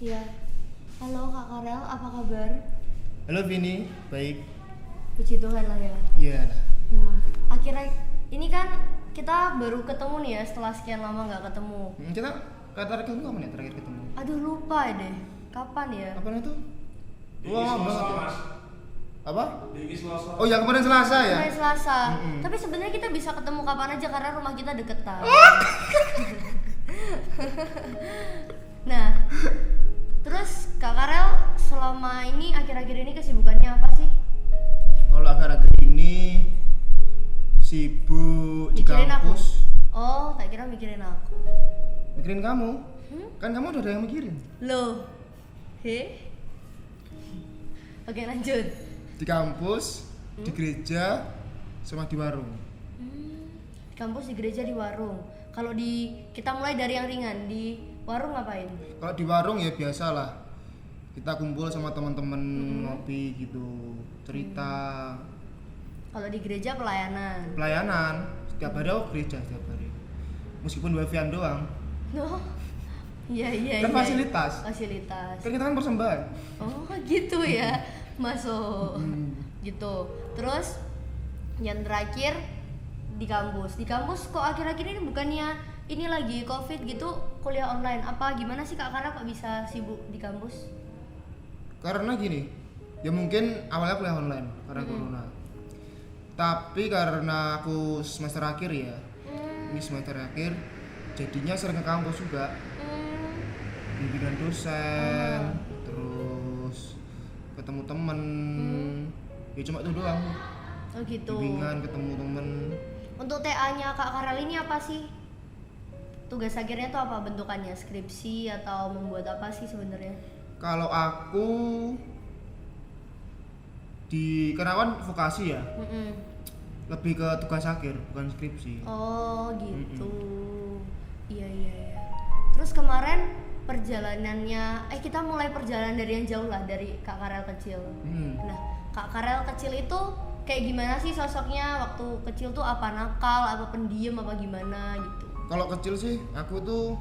Ya, halo Kak Karel, apa kabar? Halo Vini, baik. Puji Tuhan lah ya. Iya. Akhirnya ini kan kita baru ketemu nih ya setelah sekian lama nggak ketemu. Kita terakhir ketemu kapan ya? Terakhir ketemu. Aduh lupa deh, kapan ya? Kapan itu? Wah, banget ya. Apa? Diki Selasa. Oh ya kemarin Selasa ya? Hari Selasa. Mm-mm. Tapi sebenarnya kita bisa ketemu kapan aja karena rumah kita deketan. Nah, terus Kak Karel selama ini akhir-akhir ini kesibukannya apa sih? Kalau akhir-akhir ini sibuk di Mikirin aku? kampus. Oh, tak kira mikirin aku. Mikirin kamu? Kan kamu udah ada yang mikirin. Loh, he? Oke lanjut. Di kampus, di gereja, sama di warung. Di kampus, di gereja, di warung. Kalau kita mulai dari yang ringan, di warung ngapain? Kalau di warung ya biasalah. Kita kumpul sama teman-teman ngopi gitu, cerita. Kalau di gereja pelayanan. Pelayanan setiap hari aku gereja setiap hari. Meskipun wifi-an doang. Oh, iya. Kan fasilitas. Fasilitas. Kan kita kan persembahan. Oh gitu ya, masuk. Gitu. Terus yang terakhir di kampus. Di kampus kok akhir-akhir ini bukannya ini lagi COVID gitu, kuliah online. Apa gimana sih Kak Karel kok bisa sibuk di kampus? Karena gini, ya mungkin awalnya kuliah online karena corona. Tapi karena aku semester akhir ya, ini semester akhir, jadinya sering ke kampus juga. Bimbingan dosen, terus ketemu temen. Ya cuma itu doang. Oh gitu. Bimbingan, ketemu temen. Untuk TA-nya Kak Karel ini apa sih? Tugas akhirnya tuh apa bentukannya? Skripsi atau membuat apa sih sebenarnya? Kalau aku di Kenawan vokasi ya, lebih ke tugas akhir bukan skripsi. Oh gitu. Iya. Terus kemarin perjalanannya, kita mulai perjalanan dari yang jauh lah, dari Kak Karel kecil. Nah, Kak Karel kecil itu kayak gimana sih sosoknya waktu kecil tuh? Apa nakal, apa pendiam, apa gimana gitu? Kalau kecil sih aku tuh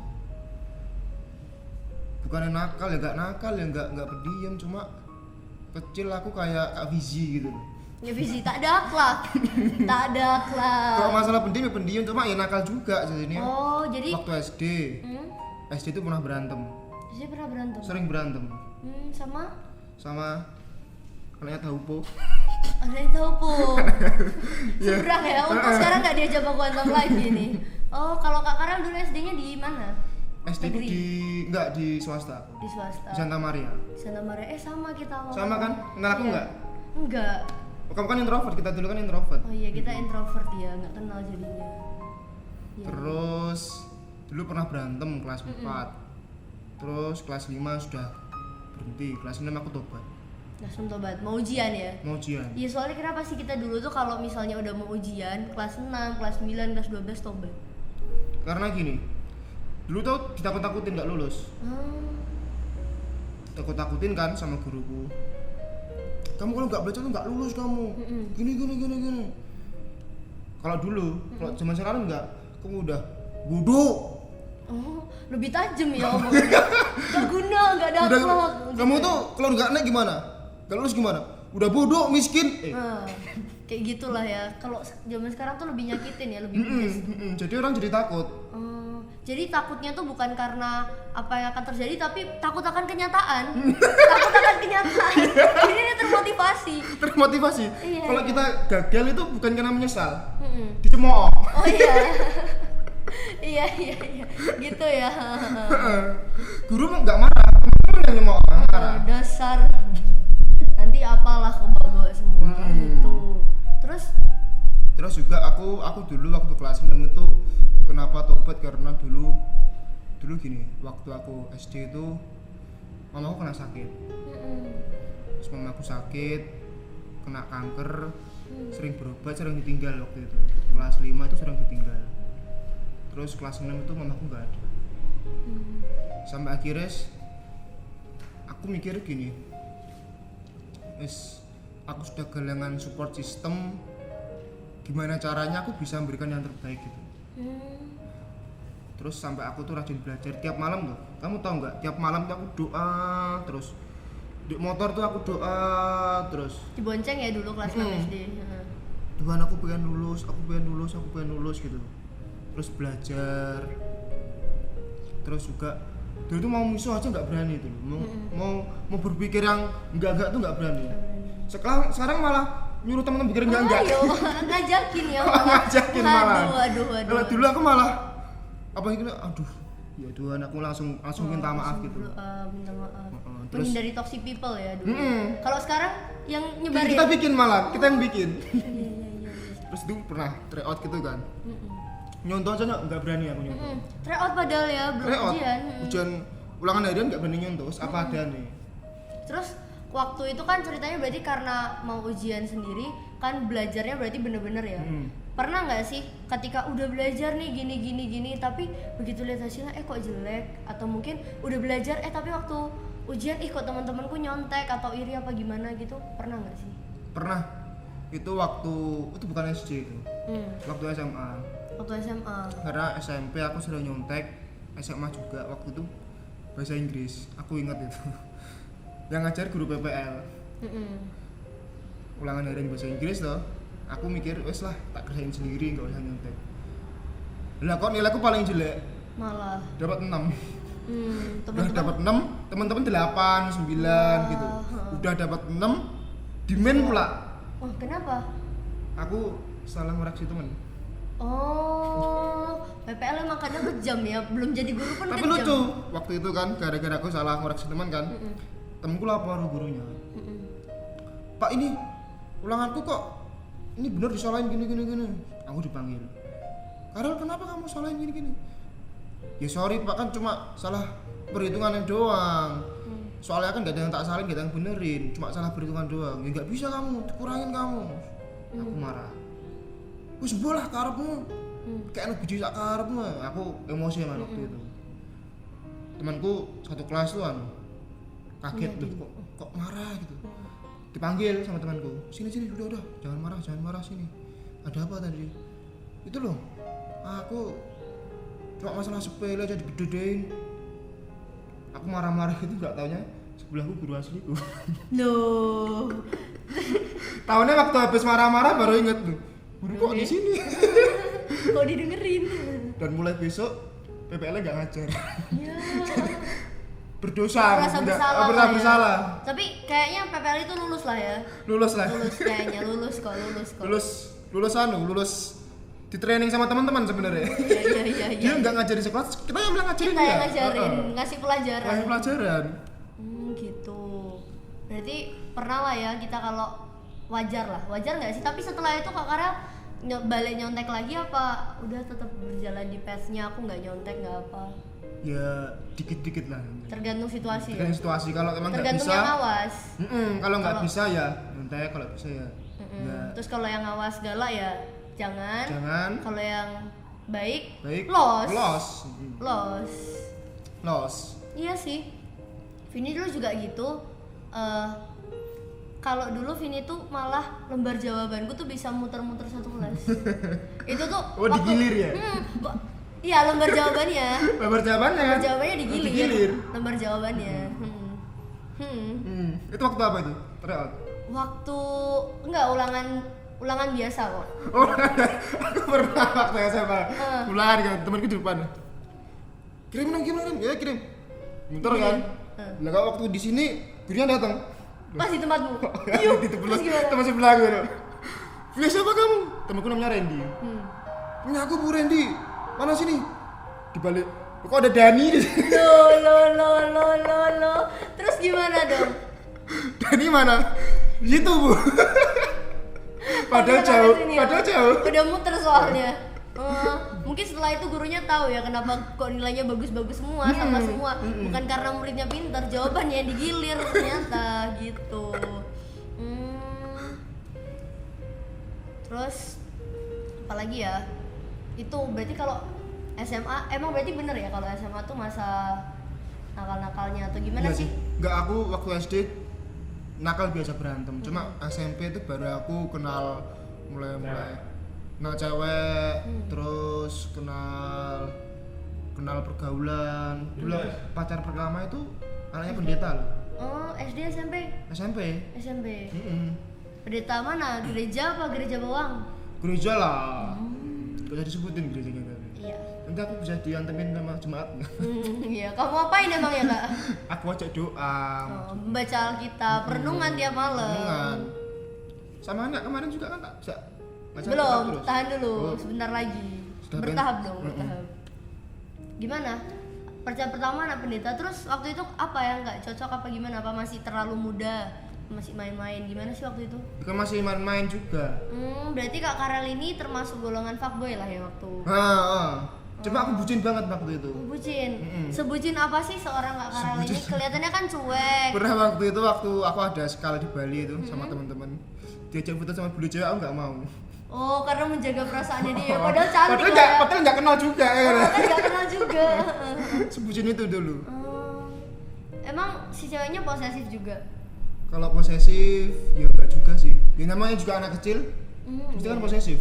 bukan nakal ya, nggak pendiam, cuma kecil aku kayak Kak Vizi gitu. Ya visi tak ada akhlak. Tak ada akhlak. Kalau masalah pendiam ya pendiam, cuma ya nakal juga jadinya. Oh, jadi Waktu SD itu pernah berantem. Saya pernah berantem. Sering berantem Sama anaknya Taupo. ada yang tahu po. Seberang ya. Untuk sekarang nggak diajak baku hantam lagi nih. Oh, kalau Kak Karel dulu SD-nya di mana? SD itu Negeri? di swasta. Di swasta. Di Santa Maria. Santa Maria. Sama kita awal. Sama kan? Kenal aku Iya. nggak? Enggak. Kamu kan introvert, kita dulu kan introvert. Oh iya, kita introvert ya, nggak kenal jadinya. Iya. Terus dulu pernah berantem kelas 4. Terus kelas 5 sudah berhenti, kelas 6 aku tobat. Langsung tobat, mau ujian ya? Mau ujian. Iya, soalnya kenapa sih kita dulu tuh kalau misalnya udah mau ujian kelas 6, kelas 9, kelas 12 tobat? Karena gini, dulu tuh ditakut-takutin gak lulus. Takut-takutin kan sama guruku. Kamu kalau nggak belajar tuh nggak lulus kamu. Gini. Kalau dulu, kalau zaman sekarang nggak, kamu udah bodoh. Oh, lebih tajam ya omongannya. Gak guna, gak ada Udah, akhlak. kamu tuh kalau nggak naik gimana? Nggak lulus gimana? Udah bodoh, miskin. Kayak gitulah ya. Kalau zaman sekarang tuh lebih nyakitin ya, lebih pedes. Jadi orang jadi takut. Jadi takutnya tuh bukan karena apa yang akan terjadi, tapi takut akan kenyataan. Takut akan kenyataan. Jadi dia termotivasi. Termotivasi. Iya. Kalau kita gagal itu bukan karena menyesal, dicemooh. Oh iya. iya. Gitu ya. Guru mah nggak marah, teman yang nyemooh marah. Dasar. Nanti apalah kebawa semua gitu. Terus juga aku dulu waktu kelas 6 itu kenapa tobat, karena dulu gini, waktu aku SD itu mamaku kena sakit. Terus mamaku sakit, kena kanker, sering berobat, sering ditinggal waktu itu. Kelas 5 itu sering ditinggal. Terus kelas 6 itu mamaku nggak ada. Sampai akhirnya aku mikir gini, aku sudah kehilangan support system, gimana caranya aku bisa memberikan yang terbaik gitu. Terus sampai aku tuh rajin belajar tiap malam tuh. Kamu tahu nggak? Tiap malam tuh aku doa terus. Di motor tuh aku doa terus. Dibonceng ya dulu kelas 6 SD. Tuhan aku pengen lulus gitu. Terus belajar. Terus juga dulu tuh mau musuh aja nggak berani tuh. Mau berpikir yang enggak tuh nggak berani. Sekarang malah nyuruh teman-teman pikir enggak. Ayo, ngajakin ya. Ngajakin malah. Aduh. Kalau dulu aku malah apa gitu, aduh ya Tuhan, aku langsung minta maaf gitu. Minta maaf. Terus Menghindari toxic people ya dulu. Kalau sekarang yang nyebarin. Kita bikin malah, kita yang bikin. Iya. Terus dulu pernah try out gitu kan. Nyontoh aja nggak berani aku nyontoh. Try out padahal ya belum ujian ulangan harian nggak berani nyontoh, apa ada nih. Terus waktu itu kan ceritanya berarti karena mau ujian sendiri kan belajarnya berarti bener-bener ya. Pernah nggak sih ketika udah belajar nih gini tapi begitu lihat hasilnya kok jelek, atau mungkin udah belajar tapi waktu ujian kok teman-temanku nyontek atau iri apa gimana gitu, pernah nggak sih? Pernah. Itu bukan SD itu. Waktu SMA. Waktu SMA. Karena SMP aku sudah nyontek, SMA juga waktu itu bahasa Inggris. Aku ingat itu. Yang ngajar guru PPL. Ulangan harian bahasa Inggris loh. Aku mikir, wes lah, tak kerjain sendiri, nggak usah nyontek. Lah kok nilaiku paling jelek? Malah Dapat 6. Udah Teman-teman dapat 6, teman-teman 8, 9 gitu. Udah dapat 6, dimen pula. Wah, kenapa? Aku salah ngoreksi teman. Oh, PPL makanya kejam ya, belum jadi guru pun Tapi kejam. lucu, waktu itu kan gara-gara aku salah ngoreksi teman kan. Temenku lapor gurunya. Pak, ini ulanganku kok ini bener disalahin gini. Aku dipanggil. Karel, kenapa kamu salahin gini? Ya sorry Pak, kan cuma salah perhitungannya doang. Soalnya kan gak ada yang tak salahin, gak ada yang benerin, cuma salah perhitungan doang. Ya gak bisa kamu, dikurangin kamu. Aku marah. Wis bolah karepmu. Kayak anak biji sak karepmu. Aku emosi emang waktu itu. Temanku satu kelas tuh kaget loh, kok marah gitu. Dipanggil sama temanku, sini udah jangan marah sini, ada apa tadi? Itu loh, aku cuma masalah sepele aja digedein. Aku marah-marah itu nggak taunya sebelahku guru asliku. Loh. Tahunnya waktu habis marah-marah baru inget tuh, guru kok di sini. Kok didengerin? Dan mulai besok PPL nggak ngajar. Ya. Berdosa, Merasa bersalah. bersalah. Tapi kayaknya PPL itu lulus lah ya. Lulus lah. Lulus kok. Lulus di training sama teman-teman sebenarnya. Iya. Dia nggak ngajarin sekolah, kita yang bilang ngajarin Kita dia. yang ngajarin, ngasih pelajaran. Ngasih pelajaran. Gitu. Berarti pernah lah ya kita kalau wajar nggak sih? Tapi setelah itu Kak Karel balik nyontek lagi apa udah tetap berjalan di path-nya, aku nggak nyontek nggak apa? Ya dikit-dikit lah. Tergantung situasi. Tergantung situasi, kalau emang nggak Tergantung bisa. yang awas. Kalau nggak bisa ya nyontek, kalau bisa ya. Terus kalau yang awas galak ya jangan. Kalau yang baik los. Iya sih. Vini dulu juga gitu. Kalau dulu Vini tuh malah lembar jawabanku tuh bisa muter-muter satu kelas. Itu tuh digilir ya? Iya, lembar jawabannya. Lembar jawabannya digilir. Lembar jawabannya. Itu waktu apa itu? Tryout? Waktu enggak ulangan biasa kok. Oh, aku pernah waktu SMA. Ulangan kan, temanku di depan. Kirim. Ya kirim. Bentar kan. Lah kalau waktu di sini gurunya datang. Pas di tempatmu. Yuk, di teman sebelah gue. Via siapa kamu? Temanku namanya Randy. Punya aku Bu Randy. Mana sini? Di balik. Kok ada Dani di sini? Lo. Terus gimana dong? Dani mana? Di situ, Bu. Padahal jauh. Udah muter soalnya. Mungkin setelah itu gurunya tahu ya kenapa kok nilainya bagus-bagus semua, sama semua. Bukan karena muridnya pintar, jawabannya yang digilir ternyata gitu. Terus apalagi ya? Itu berarti kalau SMA emang berarti bener ya kalau SMA tuh masa nakal-nakalnya atau gimana Iya sih? Enggak, aku waktu SD nakal biasa berantem. Cuma SMP itu baru aku kenal mulai kenal cewek, terus kenal pergaulan. Dulu aku pacar pertama itu anaknya pendeta loh. Oh, SD SMP. Pendeta mana? Gereja apa gereja bawang? Gereja lah. Gak usah disebutin gerejanya tadi. Iya. Nanti aku bisa diantemin sama jemaat. Iya, kamu apain emang ya, Kak? Aku ajak doa. Membaca Alkitab, renungan tiap malam. Renungan. Sama anak kemarin juga kan tak bisa baca Belum, Alkitab terus. tahan dulu, Oh. sebentar lagi. Sudah, Ben? Bertahap dong, bertahap. Gimana? Percaya pertama anak pendeta, terus waktu itu apa yang nggak cocok apa gimana? Apa masih terlalu muda? Masih main-main? Gimana sih waktu itu? Kan masih main-main juga. Berarti Kak Karel ini termasuk golongan fuckboy lah ya waktu. Cuma aku bucin banget waktu itu. Bucin. Sebucin apa sih seorang Kak Karel ini? Kelihatannya kan cuek. Pernah waktu aku ada sekali di Bali itu sama teman-teman. Diajak foto sama bule cewek, aku nggak mau. Oh, karena menjaga perasaannya dia. Padahal cantik lah. Padahal nggak kenal juga ya. Kan nggak kenal juga. Sebucin itu dulu. Emang si ceweknya posesif juga? Kalau posesif, ya enggak juga sih. Ya namanya juga anak kecil, pasti kan posesif.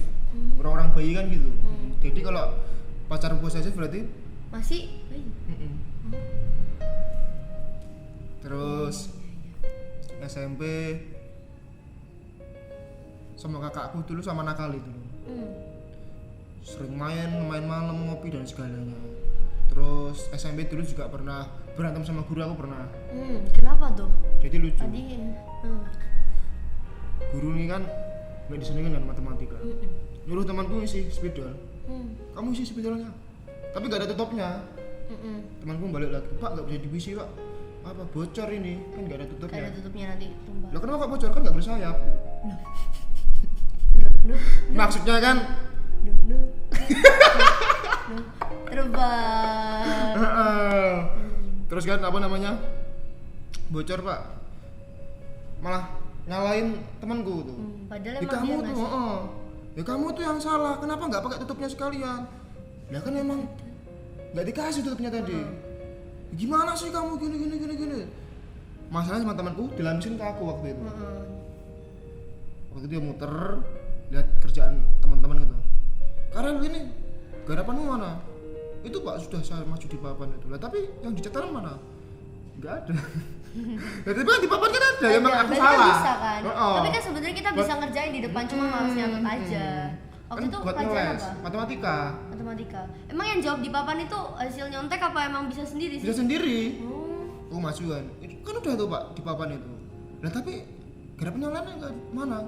Orang-orang bayi kan gitu. Jadi kalau pacar posesif berarti masih bayi. Terus SMP sama kakakku dulu sama nakal itu. Sering main malam, ngopi dan segalanya. Terus SMP dulu juga pernah berantem sama guru, aku pernah. Kenapa tuh? Jadi lucu. Tadi Guru ini kan nggak disenengin dengan matematika. Nyuruh temanku isi spidol. Kamu isi spidolnya. Tapi nggak ada tutupnya. Temanku balik lagi, Pak nggak bisa diisi Pak. Apa bocor ini? Kan nggak ada tutupnya. Nggak ada tutupnya nanti tumbang. Lah kenapa kok bocor? Kan nggak bersayap. Maksudnya kan terbang. Terus kan apa namanya? Bocor Pak. Malah nyalain temanku tuh. Padahal Ya emang dia kamu tuh, ngasih. ya kamu tuh yang salah. Kenapa nggak pakai tutupnya sekalian? Lah kan emang nggak dikasih tutupnya tadi. Gimana sih kamu gini? Masalahnya sama temanku dilamsin ke aku waktu itu. Waktu itu dia muter lihat kerjaan teman-teman gitu. Karena ini garapanmu mana? Itu Pak sudah saya maju di papan itu. Lah tapi yang di cetakan mana? Enggak ada. Ya, tapi kan di papan kan ada, emang aku berarti salah. Kan bisa kan? Tapi kan sebenarnya kita bisa ngerjain di depan, cuma harus nyatet aja. Waktu Kan itu buat pelajaran ngeles, apa? Matematika. Emang yang jawab di papan itu hasil nyontek apa emang bisa sendiri sih? Bisa sendiri. Oh. Oh majuan. Itu kan udah tuh Pak di papan itu. Lah tapi garapan yang lainnya enggak mana?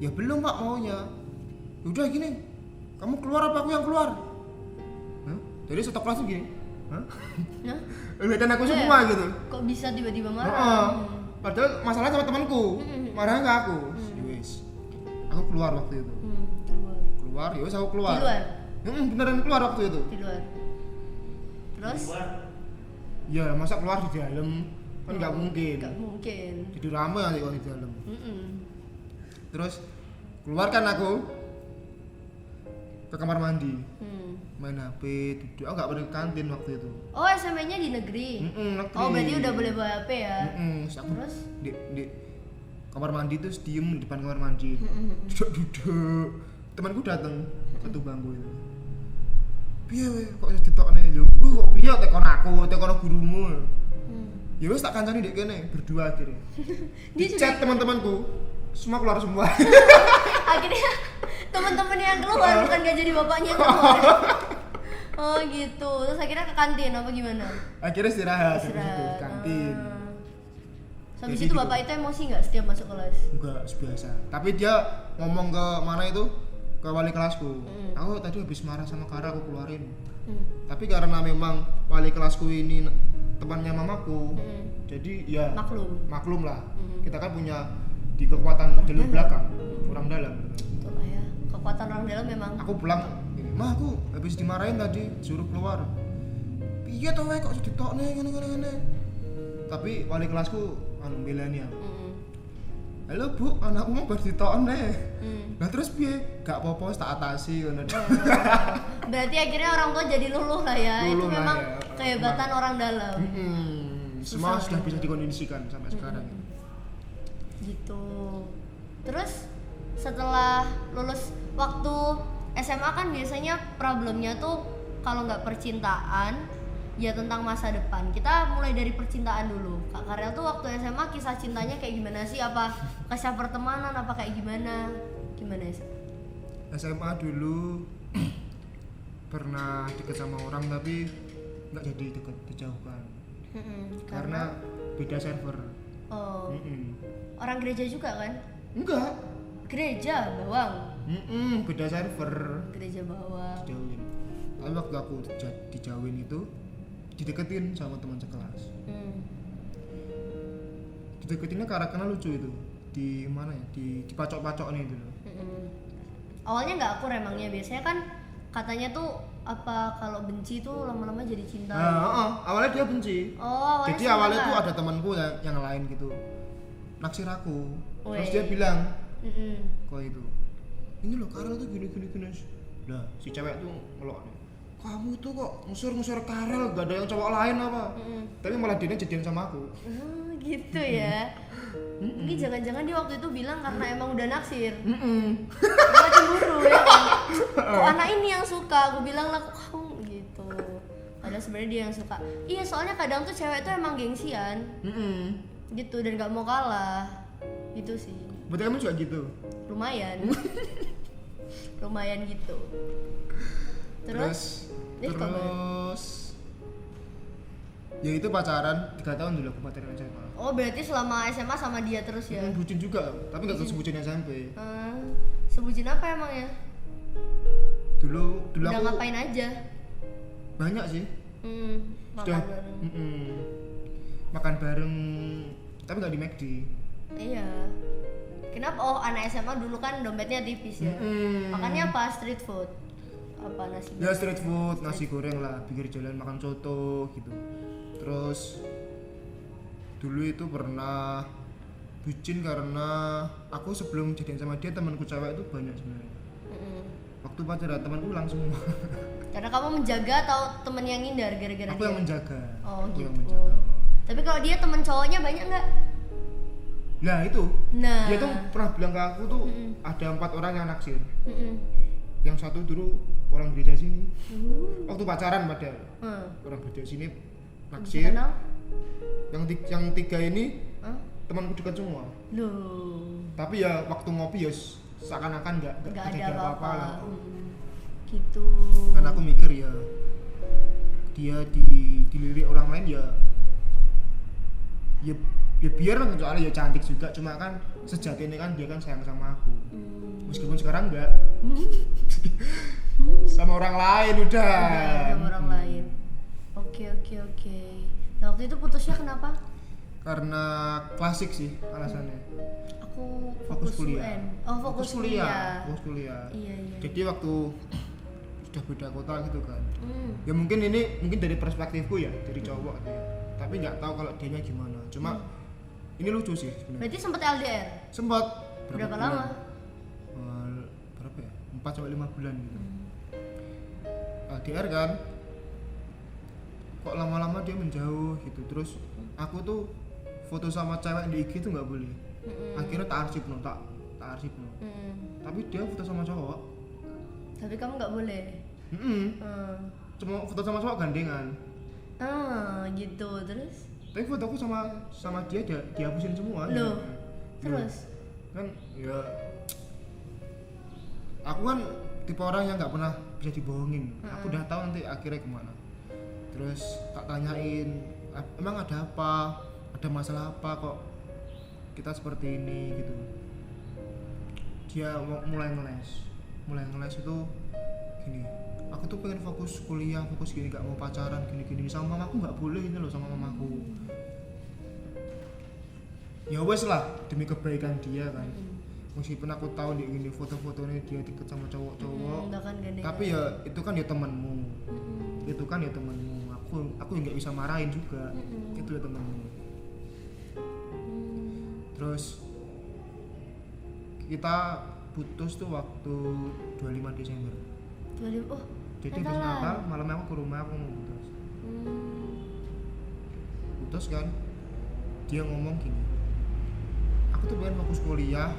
Ya belum Pak maunya. Ya udah gini. Kamu keluar apa aku yang keluar? Hah? Jadi satu kelas tuh gini. Hah? Nah, Lihatin aku semua gitu. kok bisa tiba-tiba marah? Heeh. Padahal masalahnya sama temanku. Marahnya ke aku. Wes. Aku keluar waktu itu. Keluar, ya wes aku keluar. Di luar? Beneran keluar waktu itu. Di luar. Terus? Ya masa keluar di dalam kan nggak mungkin. Gak mungkin. Jadi ramai nanti kalau di dalam. Terus keluar kan aku ke kamar mandi, main HP, duduk. Aku nggak pernah ke kantin waktu itu. Oh, SMP-nya di negeri? Negeri. Oh, berarti udah boleh bawa HP ya? Terus di kamar mandi terus diem di depan kamar mandi, duduk. Temanku datang satu bangku itu. Piye kok iso ditokne lho? Kok piye tekon aku, tekon gurumu. Ya wis tak kancani ndek kene berdua akhirnya. Di chat teman-temanku semua keluar semua. Akhirnya teman-teman yang keluar bukan gak jadi bapaknya yang keluar. Oh gitu. Terus akhirnya ke kantin apa gimana? Akhirnya istirahat di kantin. Habis itu bapak itu emosi nggak setiap masuk kelas? Enggak, biasa. Tapi dia ngomong ke mana itu? Ke wali kelasku. Aku tadi habis marah sama Kara, aku keluarin. Tapi karena memang wali kelasku ini temannya mamaku, jadi ya maklum lah. Kita kan punya di kekuatan jalur belakang, orang dalam. Betul lah ya. Kekuatan orang dalam memang. Aku pulang, mah aku habis dimarahin tadi, suruh keluar. Piye toh kok ditokne ngene. Tapi wali kelasku milenial. halo bu, anakku mau baru ditokne. Hmm. Nah terus piye? Gak apa-apa tak atasi ngono. Berarti akhirnya orang tua jadi luluh lah ya. Itu Luluh lah memang ya. kehebatan orang dalam. Semua Susah. sudah bisa dikondisikan sampai sekarang. Gitu. Terus setelah lulus waktu SMA kan biasanya problemnya tuh kalau nggak percintaan ya tentang masa depan. Kita mulai dari percintaan dulu. Kak Karel tuh waktu SMA kisah cintanya kayak gimana sih? Apa kisah pertemanan apa kayak gimana? Gimana sih? SMA dulu pernah deket sama orang tapi nggak jadi deket, dijauhkan karena beda server. Oh. Orang gereja juga kan? Enggak. Gereja Bawang. Beda server. Gereja Bawang. Dijauhin. Tapi waktu aku dijauhin itu dideketin sama teman sekelas. Dideketinnya karena lucu itu. Di mana ya? Di pacok-pacok nih dulu. Awalnya nggak akur emangnya, biasanya kan katanya tuh apa kalau benci tuh lama-lama jadi cinta. Awalnya dia benci. Oh, awalnya Jadi suka. awalnya tuh ada temanku yang lain gitu naksir aku. Terus Weh. dia bilang Mm-mm. kok itu, ini loh Karel tuh gini. Lah si cewek tuh ngelok nih, kamu tuh kok ngusur Karel, gak ada yang cowok lain apa? Tapi malah dia jadian sama aku. Oh gitu ya. Ini jangan-jangan dia waktu itu bilang karena emang udah naksir. Karena cemburu ya kan. Kok anak ini yang suka, aku bilang lah kok kamu gitu. Padahal sebenarnya dia yang suka. Iya soalnya kadang tuh cewek tuh emang gengsian gitu dan gak mau kalah gitu sih. Berarti kamu juga gitu? Lumayan. Lumayan gitu. Terus ya itu pacaran 3 tahun dulu aku pacaran SMA. oh berarti selama SMA sama dia terus ya? Bucin juga, tapi gak sebucin SMP. Sebutin apa emang ya? Dulu Udah aku ngapain aja? banyak sih. Makan bareng. Makan bareng, tapi gak di McD. Iya. Kenapa? Oh anak SMA dulu kan dompetnya tipis ya. Makannya apa? Street food? Apa nasi? Ya street food, nasi goreng lah, pinggir jalan makan soto gitu. Terus dulu itu pernah bucin karena aku sebelum jadian sama dia temanku cewek itu banyak sebenarnya. Waktu pacaran temanku langsung semua. Karena kamu menjaga atau temen yang ngindar gara-gara Aku dia? yang menjaga. Oh Aku gitu. yang menjaga. Tapi kalau dia temen cowoknya banyak nggak? Nah itu, Nah. dia tuh pernah bilang ke aku tuh ada 4 orang yang naksir. Mm-mm. Yang satu dulu orang gereja sini. Waktu pacaran padahal orang gereja sini Bisa naksir. kenal? Yang 3 ini Hah? temanku dekat semua. Loh. Tapi ya waktu ngopi ya seakan-akan nggak Nggak ada terjadi apa-apa lah. gitu. Kan aku mikir ya dia dilirik orang lain ya biar lah, soalnya ya cantik juga, cuma kan sejatinya kan dia kan sayang sama aku. Meskipun sekarang enggak. Sama orang lain udah. Sama orang lain. Oke. Nah waktu itu putusnya kenapa? Karena klasik sih alasannya. Aku Fokus kuliah. UN. Oh fokus kuliah. Fokus kuliah. Iya. Jadi waktu sudah beda kota gitu kan. Ya mungkin dari perspektifku ya, dari cowok gitu ya. Tapi nggak tahu kalau dianya gimana. Cuma ini lucu sih sebenarnya. Berarti sempat LDR? Sempat. Berapa bulan? lama? Berapa ya? 4 sampai 5 bulan gitu. LDR kan. Kok lama-lama dia menjauh gitu. Terus aku tuh foto sama cewek di IG tuh nggak boleh. Akhirnya tak arsipno. Tapi dia foto sama cowok. Tapi kamu nggak boleh. Cuma foto sama cowok gandengan. Gitu terus? Tapi fotoku sama dia dihapusin semua. Loh, Ya. terus? Kan ya aku kan tipe orang yang nggak pernah bisa dibohongin. Aku udah tahu nanti akhirnya kemana. Terus tak tanyain, emang ada apa? Ada masalah apa kok kita seperti ini gitu. Dia mulai ngeles itu gini. Aku tuh pengen fokus kuliah, fokus gini, gak mau pacaran gini sama mamaku nggak boleh ini loh sama mamaku. Ya wes lah demi kebaikan dia kan. Meskipun aku tahu di ini foto-fotonya dia deket sama cowok-cowok, tapi ya itu kan ya temanmu. Itu kan ya temanmu. Aku nggak bisa marahin juga. Itu ya temanmu. Terus kita putus tuh waktu 25 Desember. 25. Oh. Jadi pas Natal malam aku ke rumah aku mau putus. Putus kan, dia ngomong gini, aku tuh pengen fokus kuliah,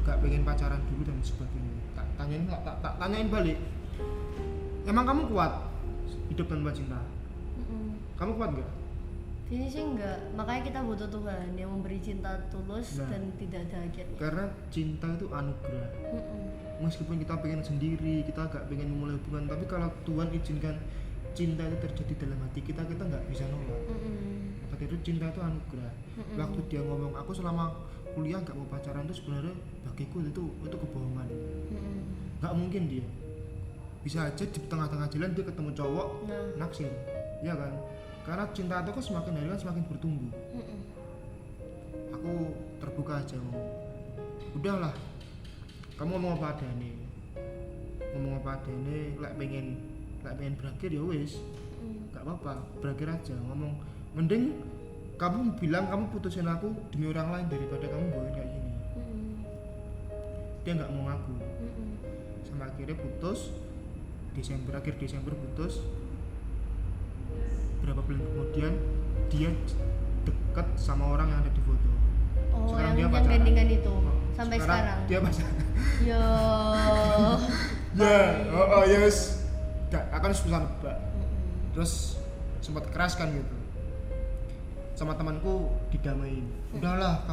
gak pengen pacaran dulu dan sebagainya. Tak tanyain balik, emang kamu kuat hidup tanpa cinta? Kamu kuat gak? Ini sih enggak, makanya kita butuh Tuhan yang memberi cinta tulus dan tidak ada akhirnya. Karena cinta itu anugerah. Meskipun kita pengen sendiri, kita gak pengen memulai hubungan, tapi kalau Tuhan izinkan cinta itu terjadi dalam hati kita nggak bisa nolak. Maka itu cinta itu anugerah. Waktu dia ngomong aku selama kuliah gak mau pacaran, itu sebenarnya bagiku itu kebohongan. Gak mungkin dia. Bisa aja di tengah-tengah jalan dia ketemu cowok naksir, ya kan? Karena cinta itu kan semakin hari kan semakin bertumbuh. Aku terbuka aja ngomong, udahlah, kamu ngomong apa adanya, lek pengen berakhir ya wis, gak apa-apa, berakhir aja. Ngomong, mending kamu bilang kamu putusin aku demi orang lain daripada kamu bawain kayak gini. Dia nggak mau ngaku, sampai akhirnya putus. Akhir Desember putus. Berapa bulan kemudian dia deket sama orang yang ada di foto. Oh, sekarang yang pacaran. gandengan itu sampai sekarang. Dia pacaran. Yo. Yes. Gak akan susah nebak. Terus sempat keras kan gitu. Sama temanku didamain. Udahlah,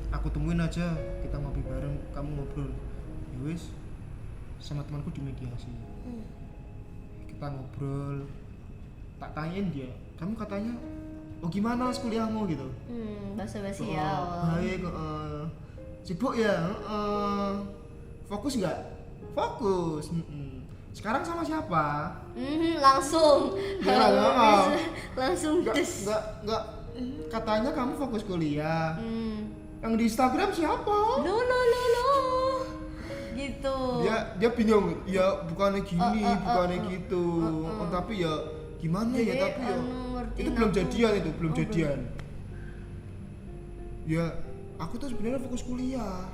aku temuin aja, kita ngopi bareng, kamu ngobrol. Ya wis. Sama temanku dimediasi. Kita ngobrol. Tak tanyain dia, kamu katanya, oh gimana kuliahmu gitu? Basa-basi ya. Baik, sibuk ya, fokus nggak? Fokus. Sekarang sama siapa? Langsung. Ya, Langsung nggak. Katanya kamu fokus kuliah. Yang di Instagram siapa? Lo. Gitu. Dia bingung. Ya bukannya gini, bukannya gitu. Tapi ya gimana. Jadi, ya tapi ya itu belum jadian. Ya aku tuh sebenarnya fokus kuliah.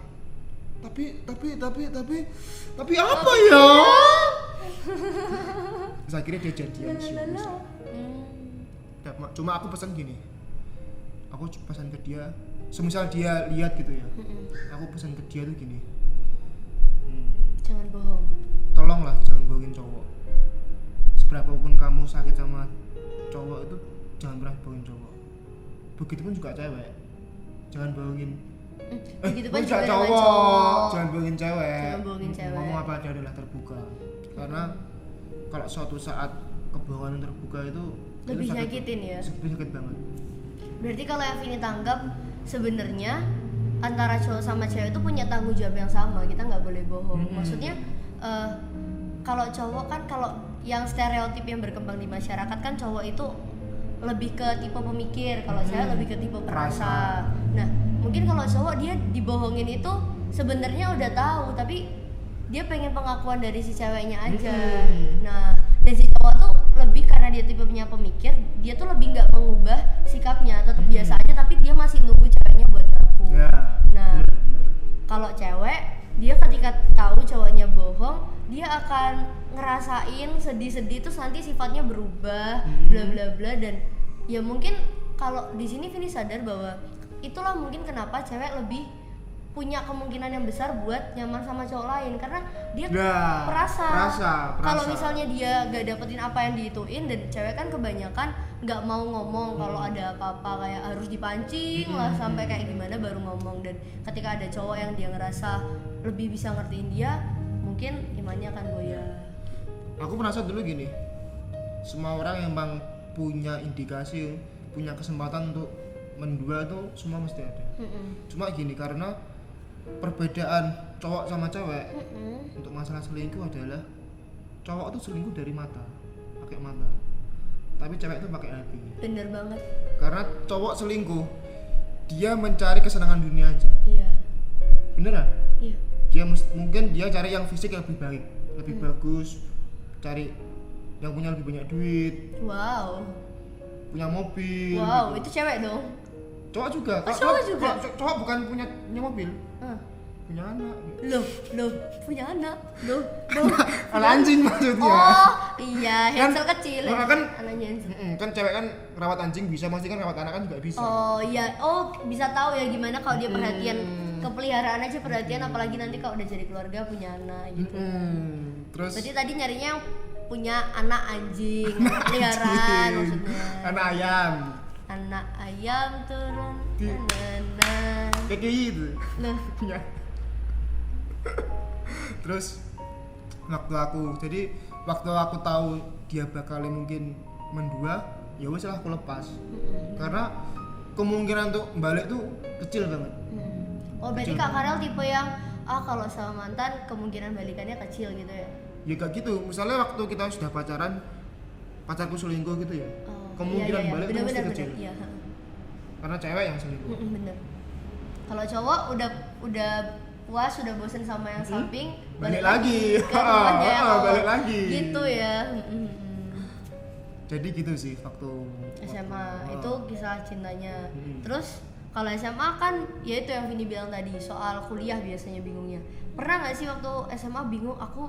Tapi apa ya? Terus akhirnya dia jadian sih. Cuma aku pesan gini. Aku pesan ke dia, semisal dia lihat gitu ya. Aku pesan ke dia tuh gini. Jangan bohong. Tolonglah jangan bohongin cowok. Seberapapun kamu sakit sama cowok itu, jangan pernah bohongin cowok. Begitupun juga cewek. Jangan bohongin. Begitupun juga juga cowok. Jangan bohongin cewek. Ngomong apa aja adalah terbuka. Karena kalau suatu saat kebohongan terbuka itu lebih sakit, nyakitin ya. Sakit banget. Berarti kalau yang Vini tanggap sebenarnya antara cowok sama cewek itu punya tanggung jawab yang sama, kita nggak boleh bohong. Maksudnya kalau cowok kan, kalau yang stereotip yang berkembang di masyarakat kan cowok itu lebih ke tipe pemikir, kalau cewek lebih ke tipe perasa. Nah mungkin kalau cowok dia dibohongin itu sebenarnya udah tahu, tapi dia pengen pengakuan dari si ceweknya aja. Nah dan si cowok tuh lebih karena dia tipenya pemikir, dia tuh lebih nggak mengubah sikapnya, tetap biasa aja, tapi dia masih nunggu ceweknya buat ngaku. Nah kalau cewek, dia ketika tahu cowoknya bohong, dia akan ngerasain sedih-sedih terus nanti sifatnya berubah, bla bla bla. Dan ya mungkin kalau di sini Vini sadar bahwa itulah mungkin kenapa cewek lebih punya kemungkinan yang besar buat nyaman sama cowok lain, karena dia perasa. Kalau misalnya dia gak dapetin apa yang diituin, dan cewek kan kebanyakan gak mau ngomong kalau ada apa-apa, kayak harus dipancing lah sampai kayak gimana baru ngomong. Dan ketika ada cowok yang dia ngerasa lebih bisa ngertiin dia, mungkin imannya akan goyah. Aku merasa dulu gini, semua orang yang bang punya indikasi, punya kesempatan untuk mendua itu semua mesti ada. Cuma gini, karena perbedaan cowok sama cewek untuk masalah selingkuh adalah cowok itu selingkuh dari mata, pakai mata, tapi cewek itu pakai hati. Bener banget. Karena cowok selingkuh, dia mencari kesenangan dunia aja. Iya. Beneran? Iya. Dia mungkin dia cari yang fisik yang lebih baik, lebih bagus, cari yang punya lebih banyak duit. Wow. Punya mobil. Wow, gitu. itu cewek dong. Cowok juga. Cowok juga. Cowok bukan punya mobil. punya anak. Loh, punya anak. Loh. Anak anjing maksudnya. Oh, iya, Kan- Hansel kecil. kan Anaknya Hansel. Kan cewek kan rawat anjing bisa, pasti kan rawat anak kan juga bisa. Oh iya, bisa tahu ya gimana kalau dia perhatian ke peliharaan aja perhatian, apalagi nanti kalau udah jadi keluarga punya anak gitu. Terus Berarti tadi nyarinya yang punya anak anjing, peliharaan maksudnya. anak ayam. Anak ayam turun. Di- Nanan. Kayak gitu. Loh, Punya. Terus waktu aku tahu dia bakal mungkin mendua, ya wes lah aku lepas. Karena kemungkinan untuk balik tuh kecil banget. oh berarti Kak Karel tipe yang kalau sama mantan kemungkinan balikannya kecil gitu ya? Ya gak gitu. Misalnya waktu kita sudah pacaran, pacarku selingkuh gitu ya. Kemungkinan balik itu mesti kecil. Iya. Karena cewek yang selingkuh. Bener. Kalau cowok udah puas, udah bosen sama yang samping, Balik lagi. ke rumahnya yang awal. Balik lagi. Gitu ya. Jadi gitu sih waktu SMA itu kisah cintanya. Hmm. Terus kalau SMA kan ya itu yang Vini bilang tadi soal kuliah biasanya bingungnya. Pernah nggak sih waktu SMA bingung aku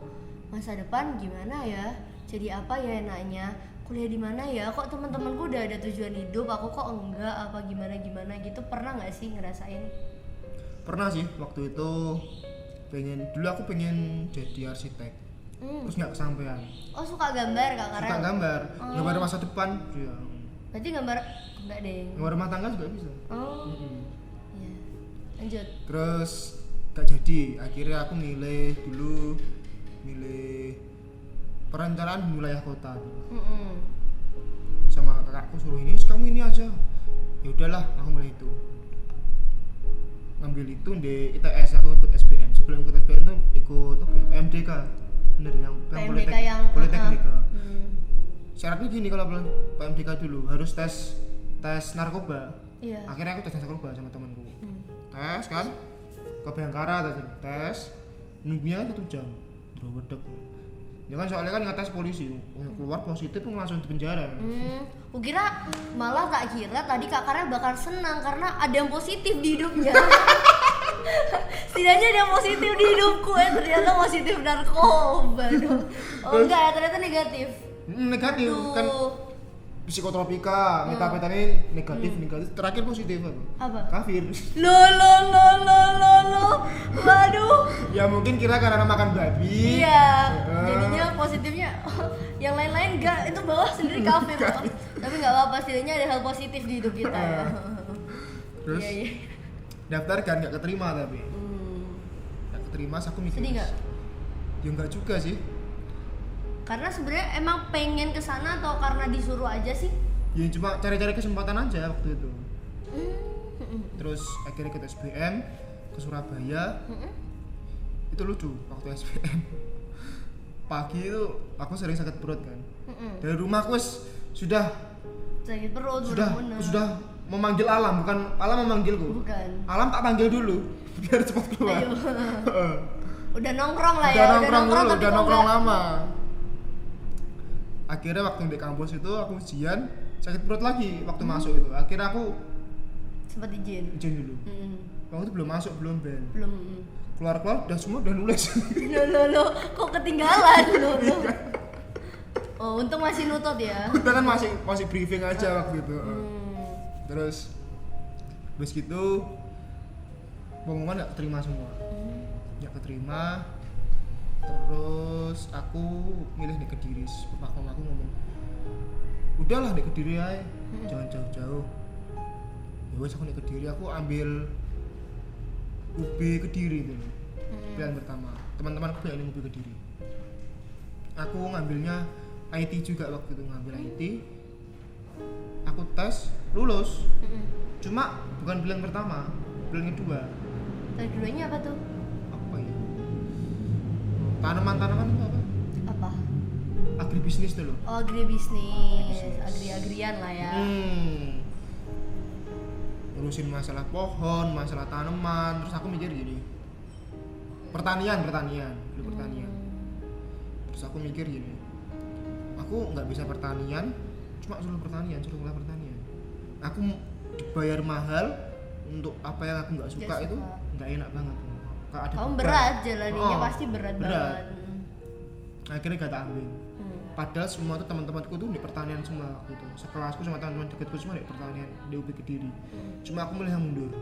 masa depan gimana ya? Jadi apa ya enaknya? Kuliah di mana ya? Kok teman-temanku udah ada tujuan hidup, aku kok enggak? Apa gimana gitu? Pernah nggak sih ngerasain? Pernah sih waktu itu dulu aku pengen jadi arsitek. Terus nggak kesampaian. Oh suka gambar Kak Karel? Suka gambar, gambar masa depan. Iya. Berarti gambar enggak deh. Gambar rumah tangga juga bisa. Oh. Iya. Lanjut. Terus gak jadi, akhirnya aku milih perencanaan di wilayah kota. Sama kakakku suruh kamu ini aja. Ya udahlah, aku milih itu. Ngambil itu di ITS, aku ikut SBM. Sebelum ikut SBM tuh ikut PMDK. Bener yang PMDK yang Politeknik. Syaratnya gini kalau PMDK dulu harus tes narkoba. Iya. Akhirnya aku tes narkoba sama temanku. Tes kan ke Bayangkara tes nunggunya 1 jam wedek ya kan soalnya kan ngetes polisi keluar positif langsung di penjara. Kukira malah tak kira tadi Kak Karel bakal senang karena ada yang positif di hidupnya. Setidaknya ada yang positif di hidupku ternyata positif narkoba. Oh enggak ya, ternyata negatif. Negatif Aduh. kan psikotropika, metapetamin negatif. Terakhir positif Apa? kafir. Lo. Waduh. Ya mungkin kira karena makan babi. Iya. Jadinya positifnya yang lain-lain enggak, itu bawah sendiri kafir. Tapi enggak apa-apa, setidaknya ada hal positif di hidup kita ya. Terus Iya. daftar kan nggak keterima tapi. Nggak keterima, aku mikir. Sedih nggak? Ya enggak juga sih. Karena sebenarnya emang pengen kesana atau karena disuruh aja sih? Ya cuma cari-cari kesempatan aja waktu itu. Terus akhirnya ke SBM ke Surabaya. Itu lucu waktu SBM. Pagi itu aku sering sakit perut kan. Dari rumah aku sudah Sakit perut sudah memanggil alam, bukan alam memanggilku. Bukan. Alam tak panggil dulu biar cepat keluar. Ayo. Udah nongkrong lah Udah ya. nongkrong dulu, tapi udah kok nongkrong nggak- lama. Akhirnya waktu di kampus itu aku ujian sakit perut lagi waktu masuk itu. Akhirnya aku Sempat izin. dulu. Kamu tuh belum masuk, belum Ben. Belum. Keluar semua udah nulis. Lo, kok ketinggalan lo. Oh, untung masih nutut ya. Kita kan masih briefing aja waktu itu. Terus gitu pengumuman nggak keterima semua. Nggak keterima. Terus aku milih di Kediri. Bapak aku ngomong, udahlah di Kediri aja, jangan jauh-jauh. Ya wes aku di Kediri, aku ambil UB Kediri itu. Pilihan pertama. Teman-temanku pilih UB Kediri. Aku ngambilnya IT juga waktu itu, ngambil IT. Aku tes, lulus. Cuma bukan pilihan pertama, pilihan kedua. Tadi duanya apa tuh? Apa ya? Tanaman itu apa? Apa? Agribisnis tuh loh. Oh, agribisnis, agri-agrian lah ya. Ngurusin masalah pohon, masalah tanaman. Terus aku mikir gini, pertanian. Terus aku mikir gini, aku nggak bisa pertanian, cuma suruh kuliah pertanian. Aku dibayar mahal untuk apa yang aku nggak suka, itu nggak enak banget. kayak ada kamu beban. berat jalaninya, Oh, pasti berat banget. Akhirnya gak tak ambil. Padahal semua tuh teman-temanku tuh di pertanian semua gitu. Sekelasku sama teman-teman dekatku semua di pertanian di UB Kediri. Cuma aku milih yang mundur.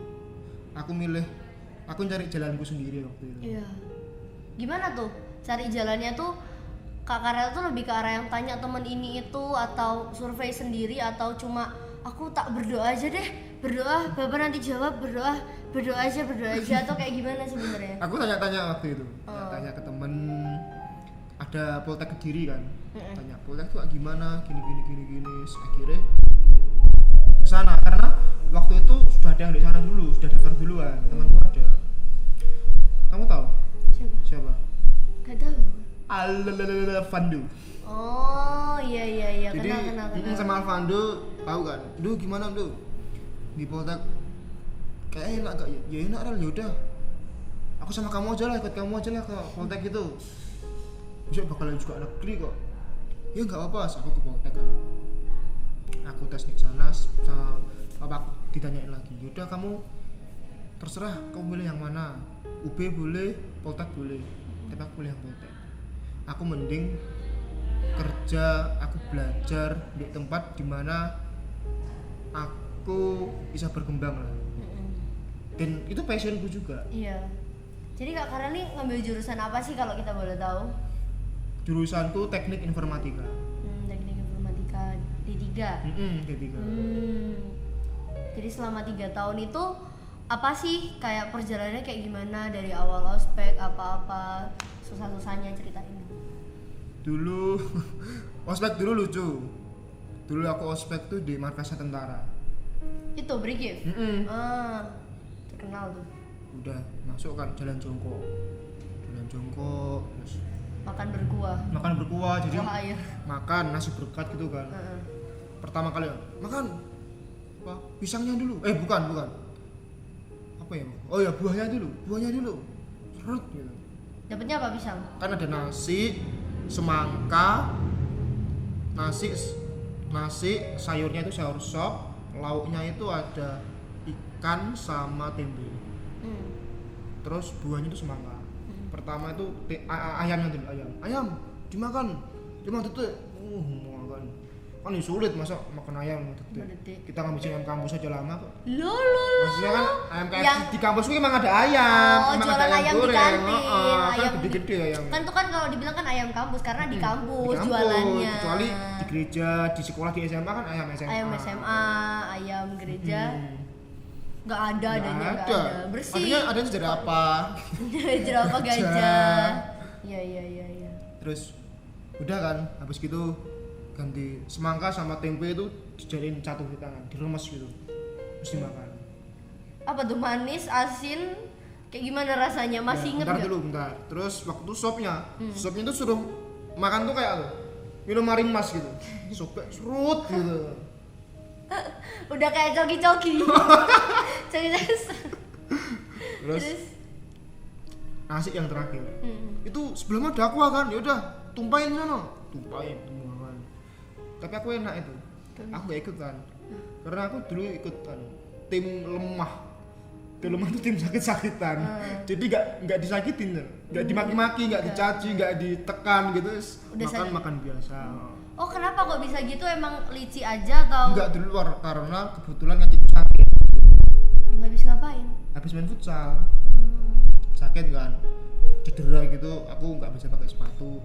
Aku cari jalanku sendiri waktu itu. Iya. Gimana tuh cari jalannya tuh? Kak Karel tuh lebih ke arah yang tanya temen ini itu, atau survei sendiri, atau cuma aku tak berdoa aja deh, berdoa Bapak nanti jawab, berdoa aja atau kayak gimana sebenarnya? Aku tanya-tanya waktu itu. Tanya ke temen, ada Poltek Kediri kan. Tanya Poltek tuh gimana, gini. Terus akhirnya kesana karena waktu itu sudah ada yang di sana dulu, sudah daftar duluan, temanku ada. Kamu tahu siapa? Gak tahu. Alvandu. Oh iya Jadi kenal. sama Alvandu tahu kan? Duh gimana Duh? Di Poltek kayak enak gak? Ya enak Rel, yaudah aku sama kamu aja lah, ikut kamu aja lah ke Poltek itu. Besok bakalan juga negeri kok. Ya nggak apa-apa, aku ke Poltek kan. Aku tes di sana sama papa ditanyain lagi. Yaudah kamu terserah, kamu pilih yang mana? UB boleh, Poltek boleh. Tapi aku pilih yang Poltek. Aku mending kerja, aku belajar di tempat dimana aku bisa berkembang lah. Dan itu passionku juga. Iya. Jadi Kak Karel nih ngambil jurusan apa sih kalau kita boleh tahu? Jurusanku teknik informatika. Teknik informatika D3. D3. Jadi selama 3 tahun itu apa sih kayak perjalanannya kayak gimana dari awal ospek apa-apa susah-susahnya ceritain. Dulu ospek dulu lucu. Dulu aku ospek tuh di markasnya tentara. Itu Brigif. Terkenal tuh. Udah masuk kan jalan jongkok terus Makan berkuah jadi kuah air. makan nasi berkat gitu kan. Pertama kali makan apa pisangnya dulu bukan apa ya, oh ya buahnya dulu serut gitu. Dapatnya apa pisang? Kan ada nasi semangka, nasi sayurnya itu sayur sop, lauknya itu ada ikan sama tempe. Terus buahnya itu semangka. Pertama itu ayamnya dulu, ayam dimakan cuma detik. Makan kan ini sulit masa makan ayam detik. Kita ngabisin ayam kampus aja lama kok. Maksudnya kan ayam kayak di kampus itu emang ada ayam, emang jualan ada ayam goreng. di kantin, Kan ayam gede-gede ayam. Kan tuh kan kalau dibilang kan ayam kampus karena di kampus jualannya. Kecuali di gereja, di sekolah, di SMA kan ayam SMA. Ayam SMA, ayam gereja. Nggak ada. Bersih. Adanya sejarah apa? Jerapah gajah. Iya. Terus udah kan, habis gitu ganti semangka sama tempe itu dijadiin satu di tangan, diremes gitu. Terus dimakan. Apa tuh manis, asin, kayak gimana rasanya? Masih inget nggak? Bentar. Terus waktu sopnya tuh suruh makan tuh kayak minum marimas gitu. Sopnya serut gitu. Udah kayak coki-coki. Terus nasi yang terakhir. Itu sebelumnya ada aqua kan, ya udah tumpahin makan. Tapi aku enak itu. Aku gak ikut kan. Karena aku dulu ikut kan tim lemah. Tim lemah itu tim sakit-sakitan. Jadi gak disakitin, gak dimaki-maki, gak dicaci, gak ditekan gitu. Makan biasa. Oh kenapa kok bisa gitu? Emang licik aja atau? Enggak, di luar karena kebetulan kakiku sakit. Habis ngapain? Habis main futsal. Sakit kan, cedera gitu, aku nggak bisa pakai sepatu.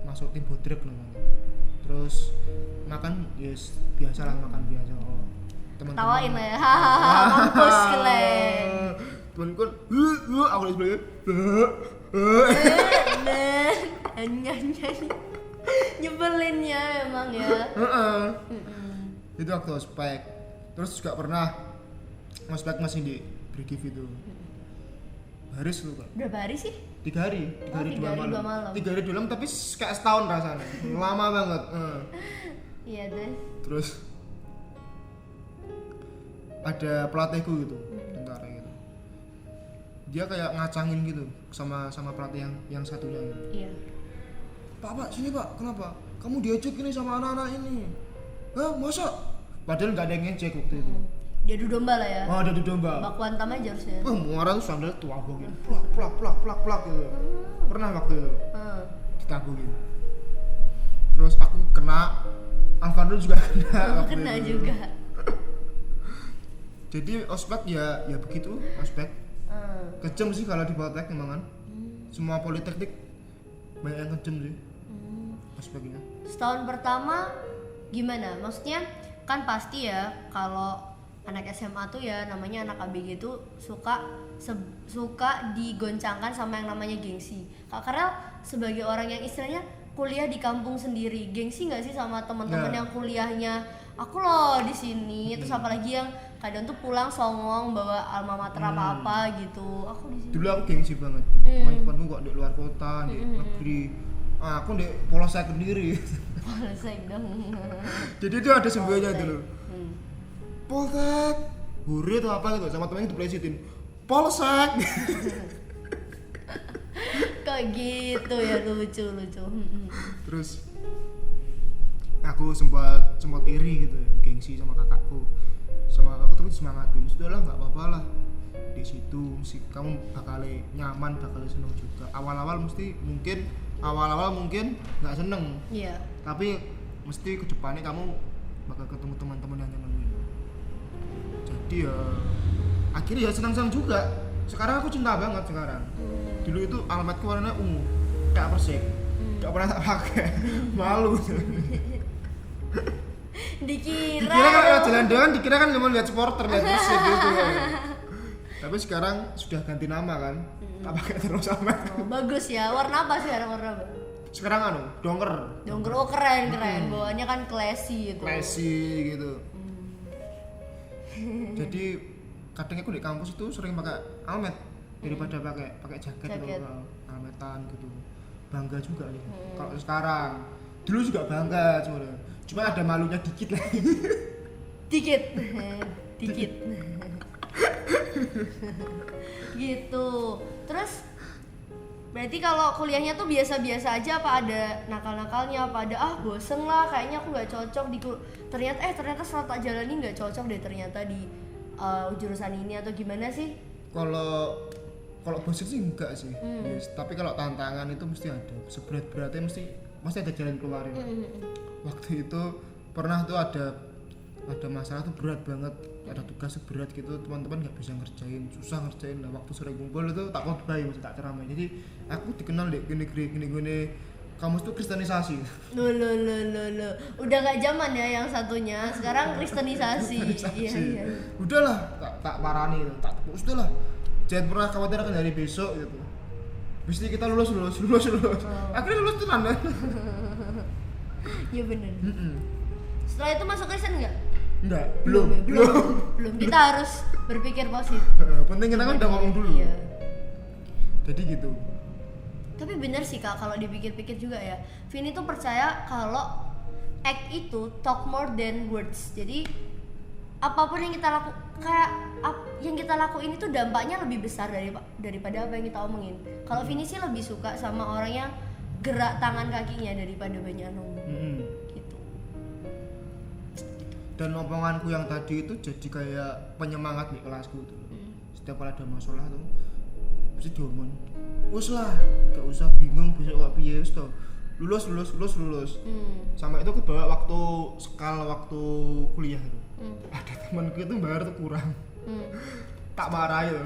Masuk tim bodrek namanya. Terus makan yes biasa lah, makan biasa. Teman-teman tawain lah ya. Mampus kalian. Temanku aku lagi bilang nyanyi nyebelinnya emang ya. Itu waktu ospek. Terus juga pernah ospek masih di Brigif itu. Baris lu kan. Berapa hari sih? 3 hari, 3 hari 2 malam. 3 hari 2 malam tapi kayak setahun rasanya. Lama banget. Iya deh. Terus ada pelatihku gitu, tentara gitu. Dia kayak ngacangin gitu sama pelatih yang satunya gitu. Iya. Pak, sini Pak, kenapa? Kamu diajak ini sama anak-anak ini. Hah, masa? Padahal nggak ada yang ngejek waktu itu. diadu domba lah ya. Oh, diadu domba. Baku hantam aja harusnya. Muara tuh sandal tuh abogin. Plak gitu. Pernah waktu itu. Ditabungin. Terus aku kena, Alvaro juga kena. Kena juga. Jadi ospek ya begitu ospek. Kejam sih kalau di Poltek memang kan. Semua politeknik banyak yang kejam sih. Ospeknya. Setahun pertama gimana? Maksudnya kan pasti ya kalau anak SMA tuh ya namanya anak ABG tuh suka digoncangkan sama yang namanya gengsi. Kak Karel sebagai orang yang istilahnya kuliah di kampung sendiri, gengsi nggak sih sama teman-teman yang kuliahnya aku loh di sini, terus apalagi yang kadang tuh pulang songong bawa alma mater apa gitu. Aku di sini. Dulu aku gengsi banget. Teman-temanku kok di luar kota, di negeri. Aku di Polsek sendiri. Polsek dong. Jadi itu ada semboyannya dulu. Polsek, Huri atau apa gitu, sama temennya diplesetin Polsek. Kok gitu ya, lucu. Terus aku sempat iri gitu, gengsi sama kakakku. Sama kakakku tapi semangatin, sudahlah nggak apa-apa lah. Di situ mesti kamu bakal nyaman, bakal seneng juga. Awal-awal mungkin nggak seneng. Iya. Tapi mesti kedepannya kamu bakal ketemu teman-teman yang nyenengin. Jadi ya akhirnya ya senang-senang juga. Sekarang aku cinta banget sekarang. Dulu itu alamatku warnanya ungu kayak Persik. Gak pernah tak pakai. Malu. Dikira kalau jalan-jalan dikira kan cuma lihat supporter, lihat Persik gitu. Tapi sekarang sudah ganti nama kan. Tak pakai terus alamat. Oh, bagus ya. Warna apa sekarang, warna apa? Sekarang dongker. Oh keren. Bawaannya kan classy gitu. Classy gitu. Jadi kadang aku di kampus itu sering pakai almet daripada pakai jaket. Gitu, almetan gitu. Bangga juga nih. Kalau sekarang, dulu juga bangga sebenarnya. Cuma ada malunya dikit lah. Dikit. Gitu. Terus berarti kalau kuliahnya tuh biasa-biasa aja, apa ada nakal-nakalnya, apa ada bosen lah kayaknya aku nggak cocok di ternyata setelah tak jalani nggak cocok deh ternyata di jurusan ini, atau gimana sih? Kalau bosen sih enggak sih. Yes, tapi kalau tantangan itu mesti ada. Seberat-beratnya mesti ada jalan keluarin. Waktu itu pernah tuh ada masalah tuh berat banget, ada tugas berat gitu, teman-teman nggak bisa ngerjain, susah ngerjain. Nah waktu sore kumpul itu tak khotbah, mesti tak ceramah. Jadi aku dikenal deh gini kamus tuh kristenisasi. Loh. Udah gak zaman ya yang satunya, sekarang kristenisasi. Iya. Udahlah, tak parani, tak tepuk, udahlah. Jangan pernah khawatir akan hari besok gitu. Mesti kita lulus. Akhirnya lulus tenan. Iya bener. Setelah itu masuk Kristen nggak? Enggak, belum. Kita harus berpikir positif. Penting kita kan udah ngomong dulu. Iya. Jadi gitu. Tapi bener sih Kak, kalau dipikir-pikir juga ya, Vini tuh percaya kalau act itu talk more than words. Jadi apapun yang kita lakuin itu dampaknya lebih besar daripada apa yang kita omongin. Kalau Vini sih lebih suka sama orang yang gerak tangan kakinya daripada banyak ngomong. Gitu. Dan omonganku yang tadi itu jadi kayak penyemangat di kelasku tuh. Setiap kali ada masalah tuh mesti diomong. Wes lah, gak usah bingung besok kok piye wis to. Lulus. Sampai itu kebawa waktu kuliah itu. Ada temanku itu bayar tuh kurang. Tak marah ya.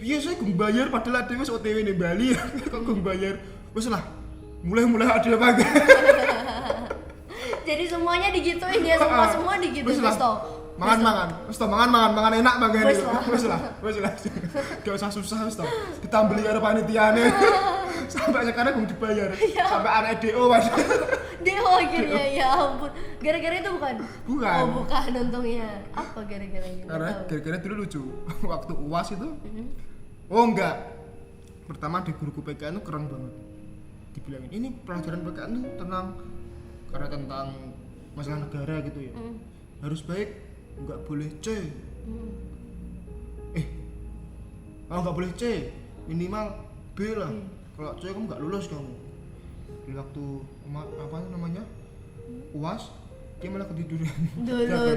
Piye sih gue bayar padahal ada wis OTW di Bali ya. Kok gue bayar? Wes lah. Mulai ada apa enggak? Jadi semuanya digituin ya, semua digituin wis to. Mangan enak banget. Wis lah. Gak usah susah wis to. Ditambeli karo panitiane. Sampai sekarang gue dibayar. Sampai anak DO Mas. DO akhirnya, ya ampun. Gara-gara itu bukan? Bukan. Oh, bukan untungnya. Apa gara-garanya? Gara-gara dulu lucu. Waktu UAS itu. Oh enggak. Pertama di guruku PKN itu keren banget. Dibilangin, ini pelajaran PKN tuh tentang masalah negara gitu ya. Harus baik, enggak boleh C. Enggak boleh C, minimal B lah. Kalau C kamu enggak lulus kamu. Di waktu UAS dia malah ketiduran.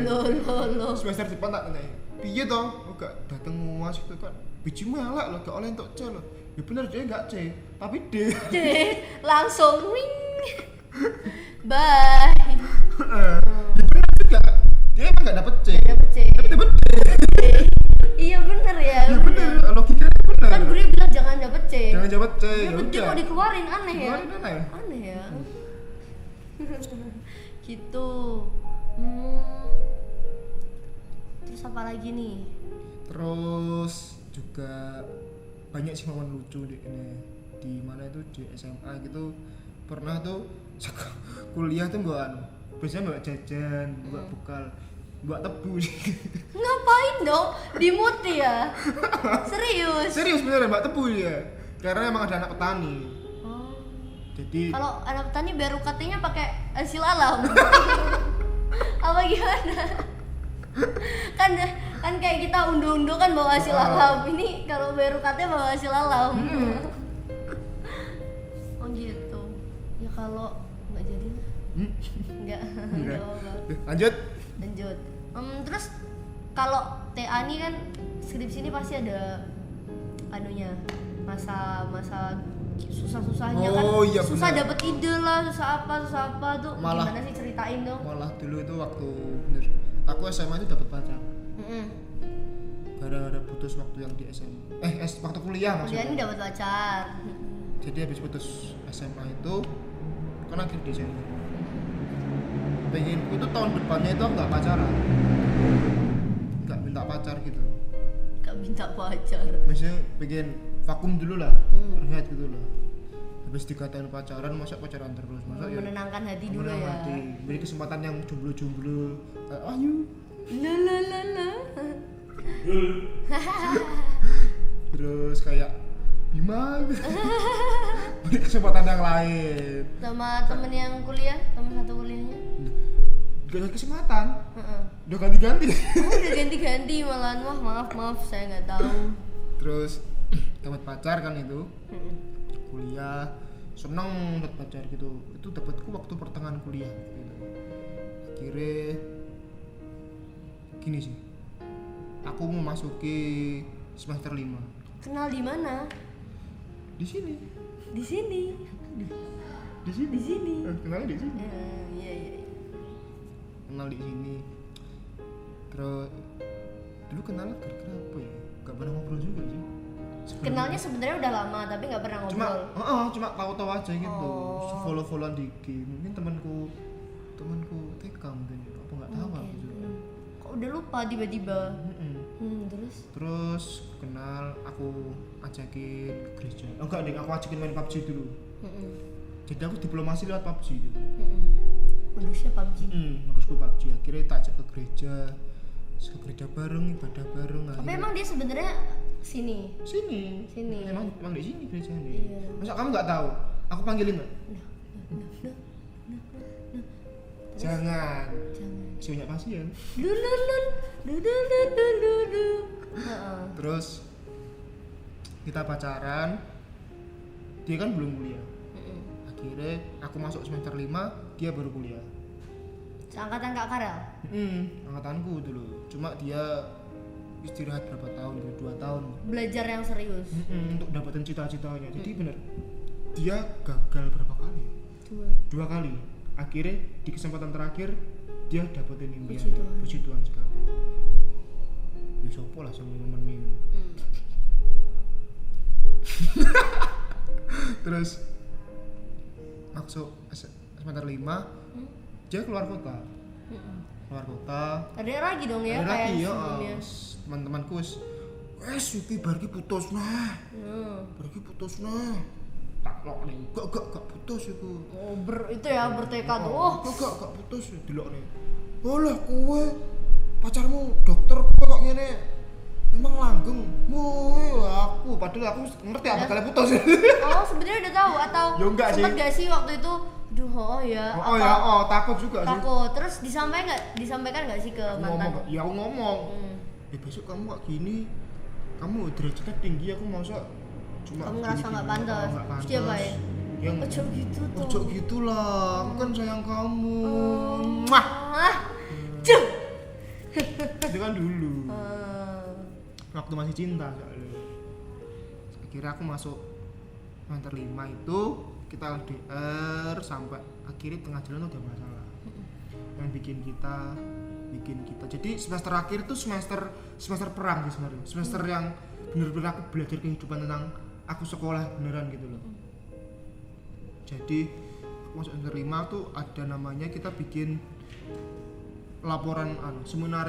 Loh. Semester depan tak tanya. piye toh gak dateng nguas gitu kan bijimu elek lho gak oleh entuk C lho ya bener dia gak C tapi D langsung wing bye ya bener juga dia emang gak dapet C dapet C tapi dapet D iya bener ya ya bener logikanya bener kan gurunya bilang jangan dapet C jangan dapet C ya ya bener udah kok dikeluarin aneh ya Keluarin aneh. aneh ya gitu terus apa lagi nih terus juga banyak sih momen lucu di ini di mana itu di SMA gitu pernah tuh kuliah tuh biasanya bawa jajan bawa bekal bawa tebu ngapain dong dimuti ya serius beneran bawa tebu ya karena emang ada anak petani oh. jadi Kalau anak petani baru katanya pakai hasil alam apa gimana kan kayak kita unduh-unduh kan bawa hasil alam ini kalau baru katanya bawa hasil alam oh gitu ya kalau nggak jadi nggak apa-apa. lanjut Terus kalau TA ini kan skripsi ini pasti ada anunya masa susah-susahnya kan iya, susah bener. dapet ide lah susah apa tuh Malah- gimana sih ceritain dong malah dulu itu waktu bener aku SMA itu dapat pacar gara-gara putus waktu yang di SMA waktu kuliah kuliah ini maksudnya dapat pacar jadi habis putus SMA itu kan akhir Desember pengenku tuh tahun depannya itu nggak pacaran nggak minta pacar gitu gak minta pacar maksudnya pengen vakum dulu lah rehat gitu lah habis dikatain pacaran masa pacaran terus masa ya menenangkan hati dulu ya menenangkan hati. Beri kesempatan yang jomblo-jomblo ayo la terus kayak Bima beri kesempatan yang lain sama temen yang kuliah temen satu kuliahnya gak ada kesempatan Heeh. udah ganti-ganti Oh, udah ganti-ganti malahan wah maaf saya nggak tahu terus dapat pacar kan itu kuliah seneng dapat pacar gitu itu dapatku waktu pertengahan kuliah gitu. Akhirnya gini sih aku mau masuki semester 5 kenal di mana di sini di sini di sini di sini kenalnya di sini iya kenal di sini terus dulu kenalnya kira-kira apa ya gak pernah ngobrol juga sih sebelumnya. kenalnya sebenarnya udah lama tapi nggak pernah ngobrol cuma tahu-tahu aja gitu Oh. follow-followan di game mungkin temanku TK mungkin ya. Apa nggak tahu aku juga kok udah lupa tiba-tiba terus terus kenal aku ajakin ke gereja enggak deh aku ajakin main PUBG dulu jadi aku diplomasi lewat PUBG gitu modusnya PUBG modusku PUBG akhirnya tak ajak ke gereja bareng ibadah bareng tapi emang dia sebenarnya sini sini emang di sini gerejanya Iya. masa kamu nggak tahu aku panggilin nggak jangan si banyak pasien terus kita pacaran dia kan belum kuliah akhirnya aku masuk semester 5 dia baru kuliah seangkatan Kak Karel angkatanku dulu cuma dia istirahat berapa tahun gitu 2 tahun belajar yang serius untuk dapetin cita-citanya jadi bener dia gagal berapa kali 2 kali akhirnya di kesempatan terakhir dia dapetin impian puji Tuhan sekali ya sopo lah sama nemenin terus masuk semester 5 dia keluar kota ada lagi dong ya ada kayak lagi ya sebelumnya teman-temanku iki barki putus nah barki putus nah tak lok nih gak putus itu itu ya bertekad gak putus dilok nih olah kowe pacarmu dokter kowe kok ngene emang langgeng aku padahal aku ngerti apa kalian putus oh sebenarnya udah tahu atau Ya enggak sih. sempet gak sih waktu itu takut juga sih takut terus disampaikan nggak sih ke mantan aku ngomong besok kamu kok gini kamu derajatnya tinggi aku masa cuma kamu ngerasa nggak pantas terus dia apa ya yang ojo gitu tuh ojo gitulah aku kan sayang kamu cuh itu kan dulu waktu masih cinta soalnya. Akhirnya aku masuk semester 5 itu kita LDR sampai akhirnya tengah jalan udah masalah yang bikin kita jadi semester akhir itu semester perang sih sebenarnya, semester yang bener-bener aku belajar kehidupan tentang aku sekolah beneran gitu loh. Jadi masuk semester 5 tuh ada namanya kita bikin laporan seminar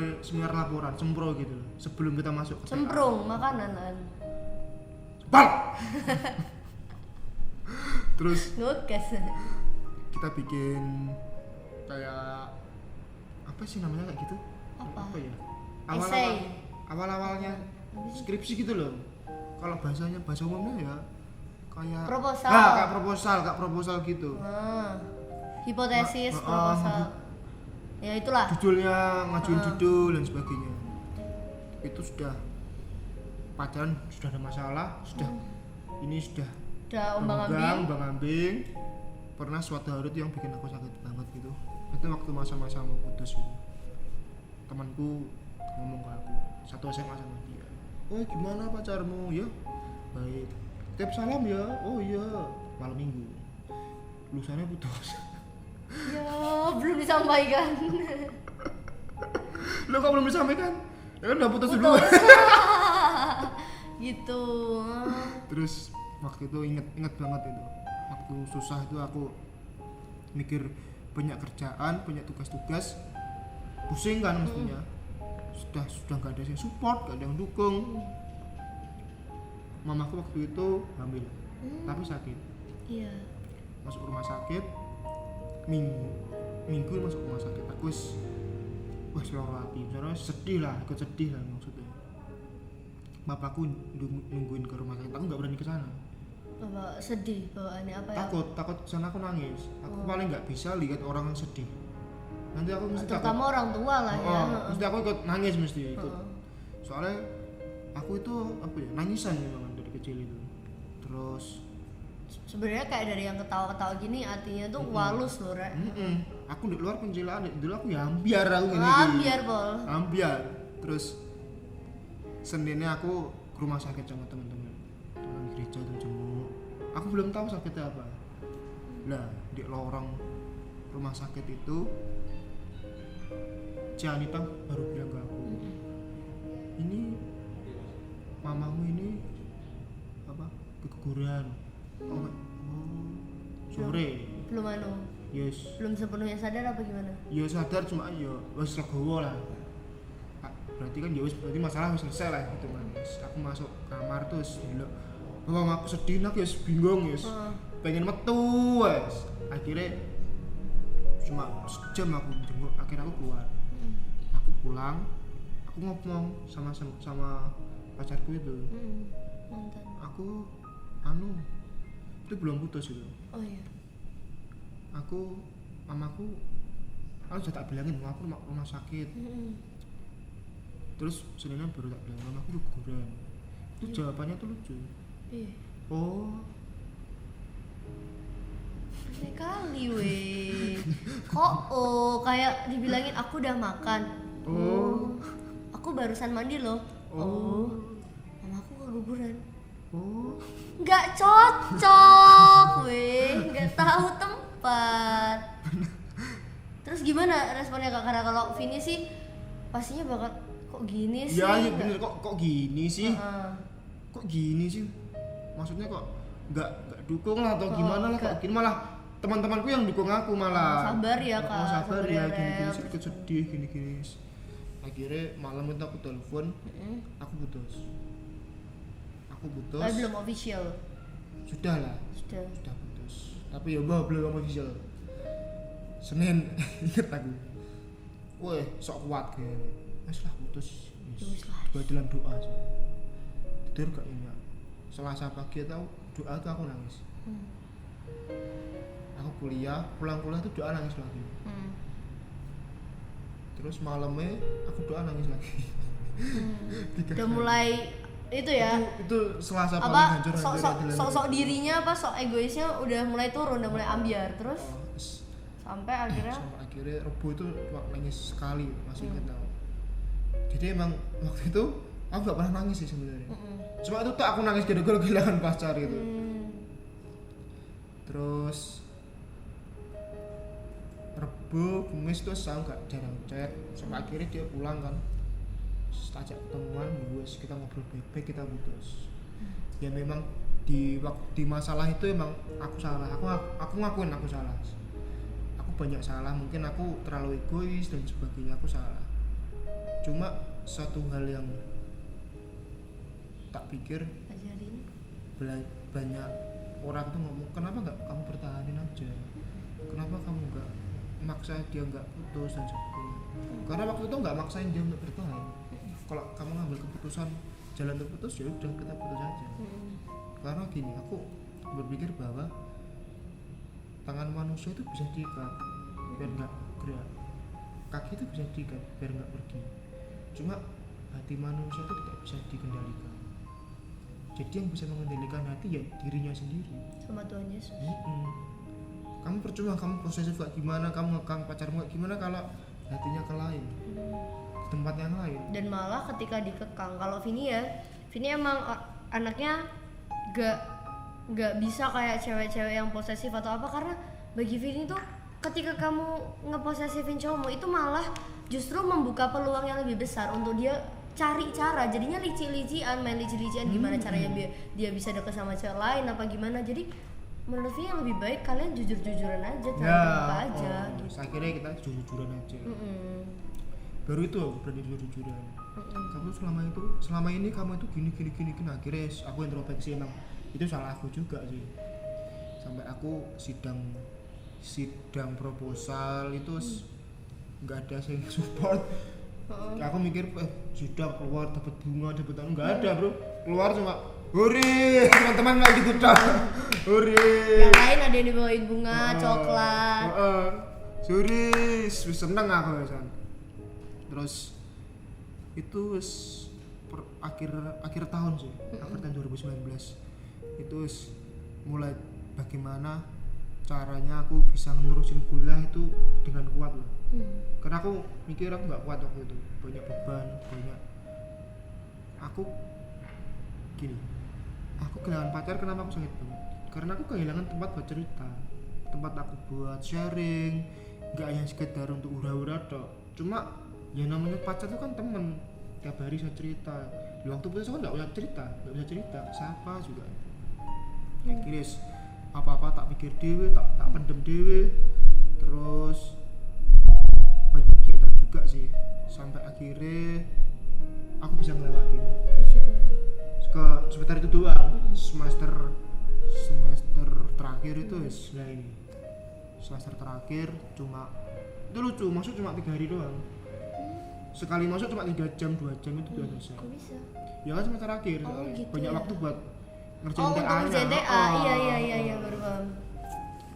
laporan sempro gitu loh sebelum kita masuk ke Semprong makanan. Bal. Terus Ngegas. kita bikin kayak apa sih namanya kayak gitu? Apa Ya? Essay. Awal-awalnya skripsi gitu loh. Kalau bahasa umumnya ya kayak Proposal. kayak proposal gitu. Hipotesis, proposal. Ya itulah. Judulnya ngajuin judul dan sebagainya. Itu sudah pacaran sudah ada masalah, ini sudah ombang-ambing. Pernah suatu hari itu yang bikin aku sakit banget gitu. Itu waktu masa-masa mau putus itu. Temanku ngomong ke aku, satu SMA sama dia. "Oh, gimana pacarmu?" "Ya, baik." "Tiap salam ya?" "Oh iya." Malam minggu. Lulusannya putus. Ya, belum disampaikan. Lo kok belum disampaikan? Ya kan udah putus dulu. Gitu. Terus waktu itu inget banget itu. Waktu susah itu aku mikir banyak kerjaan, banyak tugas-tugas. Pusing kan mestinya. Sudah enggak ada yang support, enggak ada yang dukung. Mamaku waktu itu hamil. Tapi sakit. Iya. Masuk rumah sakit. Minggu masuk rumah sakit. Aku wis lara ati. Soalnya sedih lah maksudnya. Bapakku nungguin ke rumah sakit. Aku enggak berani ke sana. Apa sedih bawaannya apa ya? Takut sana aku nangis. Aku paling nggak bisa lihat orang yang sedih. Nanti aku mesti terutama orang tua lah ya. Mesti aku ikut nangis ikut. Soalnya aku itu apa ya, nangisan memang dari kecil itu. Terus sebenarnya kayak dari yang ketawa-ketawa gini artinya tuh walus loh, Rek. Aku di luar penjilaan, dulu aku ya ambiar aku gini. Ambiar, Pol. Ambiar. Terus Seninnya aku ke rumah sakit sama teman-teman. Teman gereja tuh jenguk. Aku belum tahu sakitnya apa. Lah, di lorong rumah sakit itu Cianita baru bilang ke aku, "Ini mamamu ini apa? Keguguran." Oh, sore. Belum Yes. belum sepenuhnya sadar apa gimana? Ya sadar cuma ya wis legowo lah. Berarti kan ya wis berarti masalah wis selesai lah gitu kan. Aku masuk kamar terus ndelok bahwa aku sedih nak ya bingung ya. Pengen metu wes. Akhirnya cuma sejam aku jenguk, akhirnya aku keluar. Aku pulang, aku ngomong sama pacarku itu. Mantan. Aku itu belum putus itu. Oh iya. Mamaku sudah tak bilangin aku rumah sakit. Terus Seninnya baru tak bilang mamaku keguguran. Itu jawabannya tuh lucu. Iya. Oh, Aneh kali weh. Kok kayak dibilangin aku udah makan. Aku barusan mandi loh. Mamaku keguguran. Nggak cocok weh, nggak tahu tempat. Terus gimana responnya Kak? Karena kalau Vini sih pastinya bakal kok gini sih. iya bener kok gini sih. Kok gini sih? Maksudnya kok nggak dukung lah atau gimana lah, kok gini malah teman-temanku yang dukung aku malah. Sabar ya Kak. Sabar ya, gini sedikit sedih gini. Akhirnya malam itu aku telepon, aku putus. Tapi belum official. Sudah lah. Sudah putus. Tapi ya belum official. Senin inget aku. Weh, sok kuat kayaknya. Wes lah putus. Buat dalam doa sih. Tidur gak enak. Selasa pagi tahu doa tuh aku nangis. Aku pulang kuliah tuh doa nangis lagi. Terus malamnya aku doa nangis lagi. Udah mulai itu ya. Itu Selasa apa paling hancur. Sok dirinya apa sok egoisnya udah mulai turun, udah mulai ambiar terus. Sampai akhirnya Rebo itu nangis sekali, masih ingat tahu. Jadi emang waktu itu aku nggak pernah nangis sih sebenarnya. Cuma itu tuh aku nangis gara-gara kehilangan pacar gitu. Terus Rebo, Kamis tuh aku gak jarang chat sampai akhirnya dia pulang kan. Ajak teman, wes kita ngobrol baik-baik, kita putus. Ya memang di masalah itu emang aku salah. Aku ngakuin aku salah. Aku banyak salah, mungkin aku terlalu egois dan sebagainya, aku salah. Cuma satu hal yang tak pikir, banyak orang tuh ngomong, kenapa nggak kamu pertahanin aja, kenapa kamu nggak maksa dia nggak putus dan sebagainya. Karena waktu itu nggak maksain dia untuk bertahan. Kalau kamu ngambil keputusan jalan untuk putus, ya udah kita putus aja. Karena gini, aku berpikir bahwa tangan manusia itu bisa diikat biar nggak gerak, kaki itu bisa diikat biar nggak pergi. Cuma hati manusia itu tidak bisa dikendalikan. Jadi yang bisa mengendalikan hati ya dirinya sendiri. Sama Tuhan Yesus. Kamu percuma, kamu posesif kayak gimana, kamu ngekang pacarmu kayak gimana kalau hatinya ke lain, ke tempat yang lain. Dan malah ketika dikekang, kalau Vini emang anaknya gak bisa kayak cewek-cewek yang posesif atau apa, karena bagi Vini tuh ketika kamu ngeposesifin cowokmu itu malah justru membuka peluang yang lebih besar untuk dia cari cara, jadinya main licin-lician gimana caranya dia bisa deket sama cewek lain apa gimana. Jadi menurut Vini yang lebih baik kalian jujur-jujuran aja, terbuka aja gitu. Akhirnya kita jujur-jujuran aja. Baru itu aku berani jujur-jujuran. Kamu selama ini kamu itu gini. Akhirnya aku introspeksi, emang itu salah aku juga sih. Sampai aku sidang proposal itu nggak ada yang support. Aku mikir sidang keluar dapat bunga, dapat anu, nggak ada bro. Keluar cuma hore, teman-teman nggak gitu dah. Hore. Yang lain ada yang dibawain bunga, coklat. Suri, seneng aku san. Terus itu akhir tahun sih, akhir tahun 2019 itu mulai bagaimana caranya aku bisa nerusin kuliah itu dengan kuat loh. Karena aku mikir aku nggak kuat waktu itu, banyak beban, aku gini, aku kehilangan pacar. Kenapa aku sakit banget? Karena aku kehilangan tempat buat cerita, tempat aku buat sharing, nggak hanya sekedar untuk hura-hura tok. Cuma yang namanya pacar itu kan temen, tiap hari saya cerita. Di waktu putus aku nggak bisa cerita ke siapa juga. Akhirnya apa-apa tak pikir dewe, tak pendem dewe. Terus banyak kegiatan juga sih, sampai akhirnya aku bisa ngelewatin ke semester itu doang. Semester terakhir itu nah ini semester terakhir cuma itu lucu, masuk cuma 3 hari doang. Sekali masuk cuma 3 jam 2 jam itu udah selesai. Kok bisa? Ya kan semester terakhir, gitu banyak ya? waktu buat ngerjain TA-nya. Untuk ngerjain TA, iya baru paham.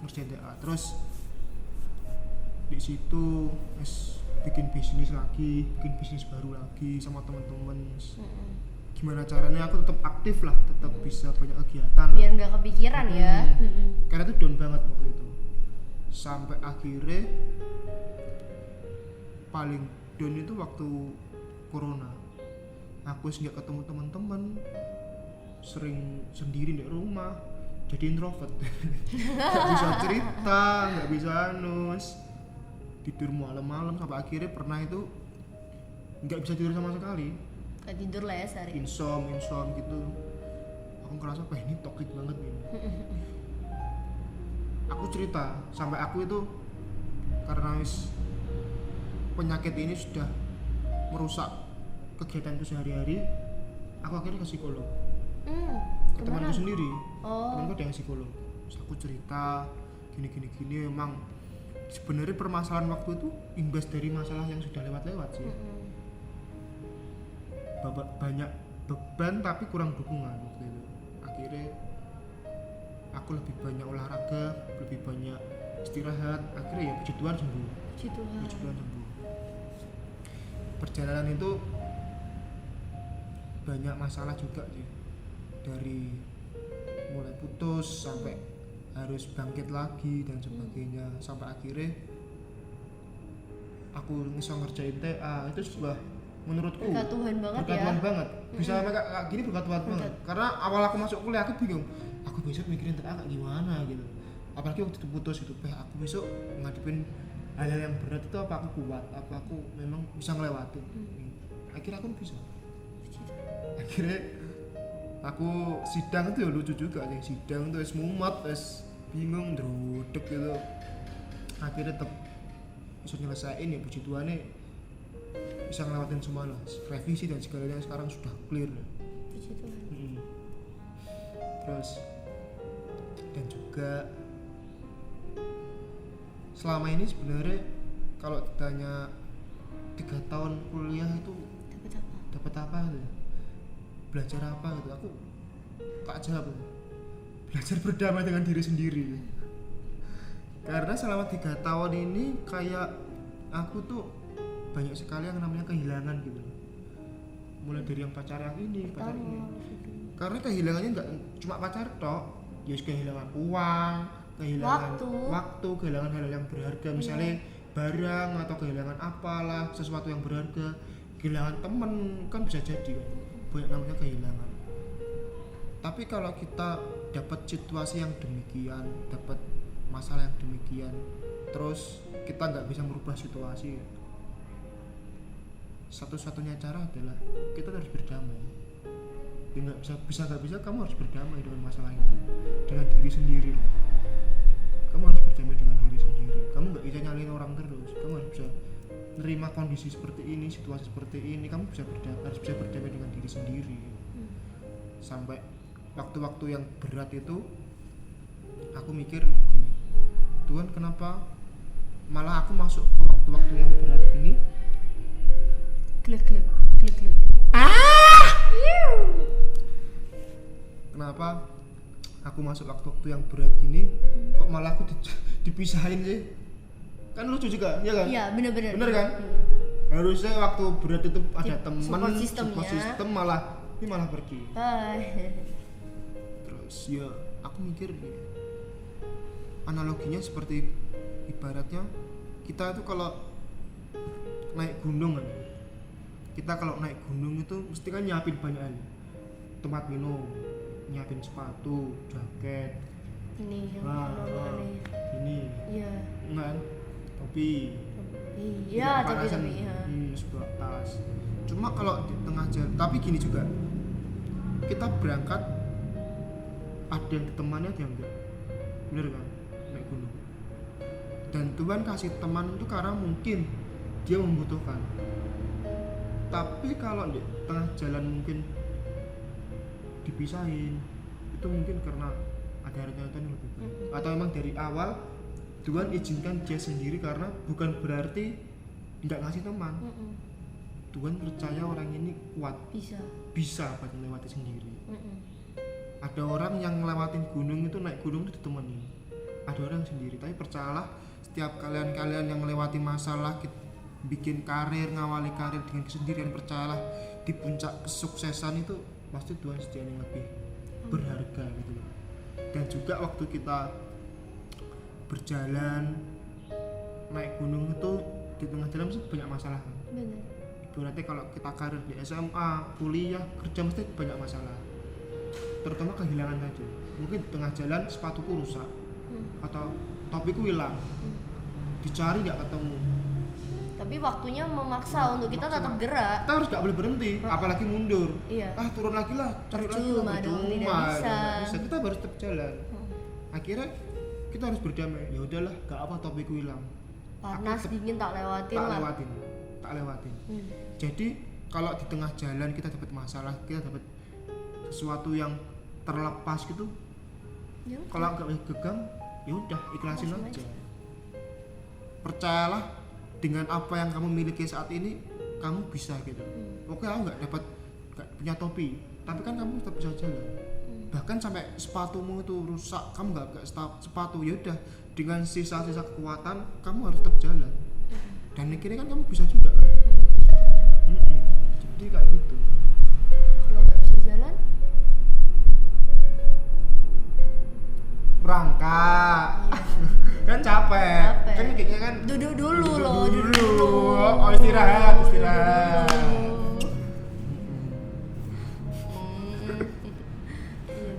Ngerjain TA, terus di situ bikin bisnis baru lagi sama teman-teman. Gimana caranya aku tetap aktif lah, tetap bisa banyak kegiatan biar nggak kepikiran ya. Karena itu down banget waktu itu. Sampai akhirnya paling down itu waktu corona. Aku nggak ketemu teman-teman, sering sendiri di rumah, jadi introvert. Nggak bisa cerita, nggak bisa tidur malam-malam, sampai akhirnya pernah itu nggak bisa tidur sama sekali. Gak tidur lah ya sehari. Insom gitu. Aku ngerasa ini toxic banget ini. Aku cerita sampai aku itu karena penyakit ini sudah merusak kegiatanku sehari-hari, aku akhirnya ke psikolog. Ke temanku sendiri. Temanku ada yang psikolog. Terus aku cerita gini emang sebenarnya permasalahan waktu itu imbas dari masalah yang sudah lewat sih. Banyak beban tapi kurang dukungan waktu itu. Akhirnya aku lebih banyak olahraga, lebih banyak istirahat. Akhirnya ya puji Tuhan sembuh. Perjalanan itu banyak masalah juga sih, dari mulai putus sampai harus bangkit lagi dan sebagainya, sampai akhirnya aku bisa ngerjain TA. Itu sebuah menurutku berkat Tuhan banget berkat ya. Tuhan banget bisa kayak gini berkat Tuhan banget karena awal aku masuk kuliah aku bingung aku besok mikirin tentang gimana gitu apalagi waktu itu putus gitu aku besok ngadepin hal-hal yang berat itu apa aku kuat apa aku memang bisa ngelewatin akhirnya aku bisa akhirnya aku sidang itu ya lucu juga sih sidang tuh es mumet es bingung drudek gitu akhirnya tetap bisa nyelesain ya puji Tuhan nih bisa ngelewatin semua lah revisi dan segalanya sekarang sudah clear Puji Tuhan. Terus dan juga selama ini sebenarnya kalau ditanya 3 tahun kuliah itu dapat apa gitu ya? Belajar apa gitu aku tak jawab belajar berdamai dengan diri sendiri karena selama 3 tahun ini kayak aku tuh banyak sekali yang namanya kehilangan gitu mulai dari yang pacar yang ini pacar ini karena kehilangannya nggak cuma pacar tok ya kehilangan uang kehilangan waktu kehilangan hal-hal yang berharga misalnya barang atau kehilangan apalah sesuatu yang berharga kehilangan temen kan bisa jadi kan banyak namanya kehilangan tapi kalau kita dapat situasi yang demikian dapat masalah yang demikian terus kita nggak bisa merubah situasi satu-satunya cara adalah kita harus berdamai nggak bisa kamu harus berdamai dengan masalah itu dengan diri sendiri kamu harus berdamai dengan diri sendiri kamu nggak bisa nyalain orang terus kamu harus bisa menerima kondisi seperti ini situasi seperti ini kamu harus bisa berdamai dengan diri sendiri sampai waktu-waktu yang berat itu aku mikir gini Tuhan kenapa malah aku masuk ke waktu-waktu yang berat gini Glek. Kenapa aku masuk waktu-waktu yang berat gini kok malah aku dipisahin sih kan lucu juga ya kan iya bener kan harusnya waktu berat itu ada teman support system malah pergi terus ya aku mikir analoginya seperti ibaratnya kita itu kalau naik gunung kan kita kalau naik gunung itu mesti kan nyiapin banyak hal tempat minum nyiapin sepatu jaket ini ini iya kan topi iya tapi sebuah tas cuma kalau di tengah jalan tapi gini juga kita berangkat ada yang ditemani ada yang enggak bener kan naik gunung dan Tuhan kasih teman itu karena mungkin dia membutuhkan tapi kalau di tengah jalan mungkin dipisahin itu mungkin karena ada rencana yang lebih baik atau memang dari awal Tuhan izinkan dia sendiri karena bukan berarti nggak ngasih teman Tuhan percaya orang ini kuat bisa buat melewati sendiri ada orang yang ngelewatin gunung itu naik gunung itu ditemani ada orang sendiri tapi percayalah setiap kalian yang melewati masalah bikin karir, ngawali karir dengan kesendirian percayalah di puncak kesuksesan itu pasti Tuhan sediain yang lebih berharga gitu dan juga waktu kita berjalan naik gunung itu di tengah jalan mesti banyak masalah kan berarti kalau kita karir di SMA, kuliah, kerja mesti banyak masalah terutama kehilangan tadi mungkin di tengah jalan sepatuku rusak atau topiku hilang dicari nggak ketemu tapi waktunya memaksa untuk kita tetap gerak kita harus gak boleh berhenti apalagi mundur turun lagi lah cari lagi lah tidak bisa kita harus tetap jalan akhirnya kita harus berdamai ya udahlah gak apa topiku hilang panas dingin tak lewatin jadi kalau di tengah jalan kita dapat masalah kita dapat sesuatu yang terlepas gitu kalau gak gegang ya udah ikhlasin aja percayalah dengan apa yang kamu miliki saat ini kamu bisa gitu oke aku nggak punya topi tapi kan kamu tetap bisa jalan bahkan sampai sepatumu itu rusak kamu nggak sepatu ya udah dengan sisa-sisa kekuatan kamu harus tetap jalan dan akhirnya kan kamu bisa juga kan jadi kayak gitu kalau nggak bisa jalan berangkat kan capek kan kayaknya kan duduk dulu oh istirahat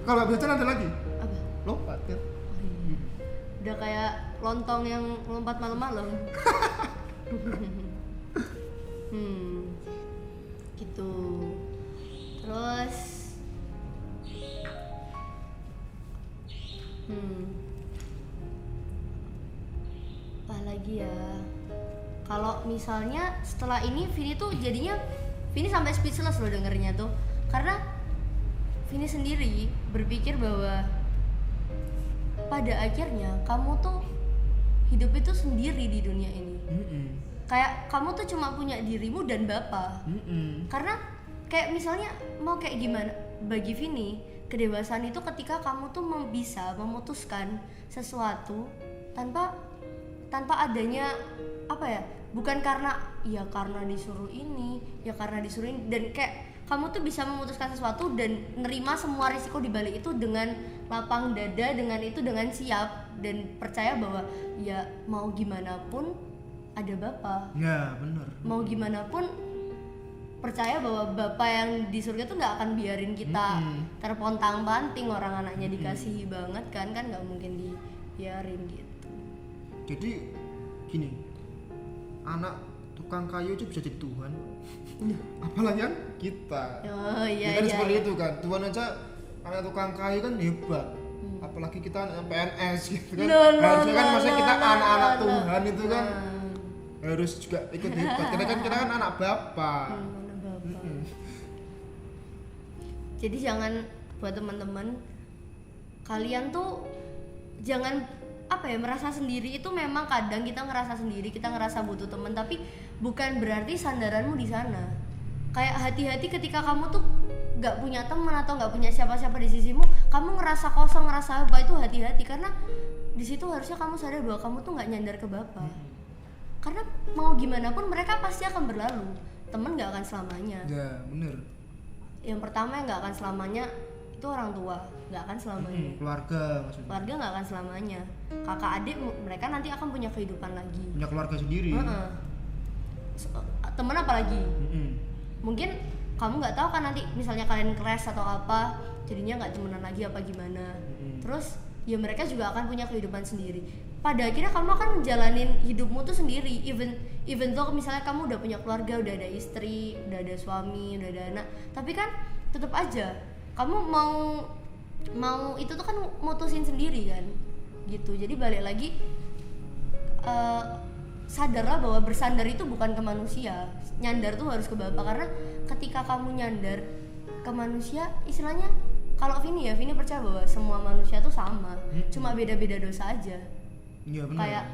kalau nggak bisa jalan ada lagi Apa? lompat kan. Oh, iya. Udah kayak lontong yang lompat malam-malam. Gitu. Terus apa lagi ya? Kalau misalnya setelah ini Vini tuh jadinya Vini sampai speechless loh dengernya tuh, karena Vini sendiri berpikir bahwa pada akhirnya kamu tuh hidup itu sendiri di dunia ini. Kayak kamu tuh cuma punya dirimu dan Bapak. Karena kayak misalnya mau kayak gimana bagi Vini, kedewasaan itu ketika kamu tuh bisa memutuskan sesuatu tanpa adanya apa ya, bukan karena disuruh ini, karena disuruh ini, dan kayak kamu tuh bisa memutuskan sesuatu dan nerima semua risiko di balik itu dengan lapang dada, dengan siap dan percaya bahwa ya mau gimana pun ada Bapak. Ya benar. Mau gimana pun percaya bahwa Bapak yang di surga tuh nggak akan biarin kita terpontang-panting, orang anaknya dikasihi banget kan nggak mungkin dibiarin gitu. Jadi gini, anak tukang kayu aja bisa jadi Tuhan. Apalagi kan kita. Oh iya. Ya kan seperti itu kan. Tuhan aja anak tukang kayu kan hebat. Apalagi kita anak PNS gitu kan. Harusnya kan maksudnya kita anak-anak Tuhan itu kan harus juga ikut hebat. Karena kan kita kan anak Bapak. Jadi jangan, buat teman-teman, kalian tuh jangan merasa sendiri. Itu memang kadang kita ngerasa sendiri, kita ngerasa butuh teman, tapi bukan berarti sandaranmu di sana. Kayak hati-hati ketika kamu tuh nggak punya teman atau nggak punya siapa-siapa di sisimu, kamu ngerasa kosong, ngerasa apa, itu hati-hati, karena di situ harusnya kamu sadar bahwa kamu tuh nggak nyandar ke Bapak. Karena mau gimana pun mereka pasti akan berlalu. Teman nggak akan selamanya. Ya bener. Yang pertama yang nggak akan selamanya itu orang tua, nggak akan selamanya. Keluarga maksudnya. Keluarga nggak akan selamanya. Kakak adik mereka nanti akan punya kehidupan lagi. Punya keluarga sendiri. Temen apalagi. Mungkin kamu nggak tahu kan nanti misalnya kalian crash atau apa, jadinya nggak temenan lagi apa gimana. Terus ya mereka juga akan punya kehidupan sendiri. Pada akhirnya kamu akan menjalanin hidupmu tuh sendiri, even though misalnya kamu udah punya keluarga, udah ada istri, udah ada suami, udah ada anak, tapi kan tetap aja kamu mau itu tuh kan mutusin sendiri kan gitu. Jadi balik lagi, sadarlah bahwa bersandar itu bukan ke manusia, nyandar tuh harus ke Bapak. Karena ketika kamu nyandar ke manusia, istilahnya kalau Vini percaya bahwa semua manusia tuh sama, cuma beda-beda dosa aja. Iya benar. Kayak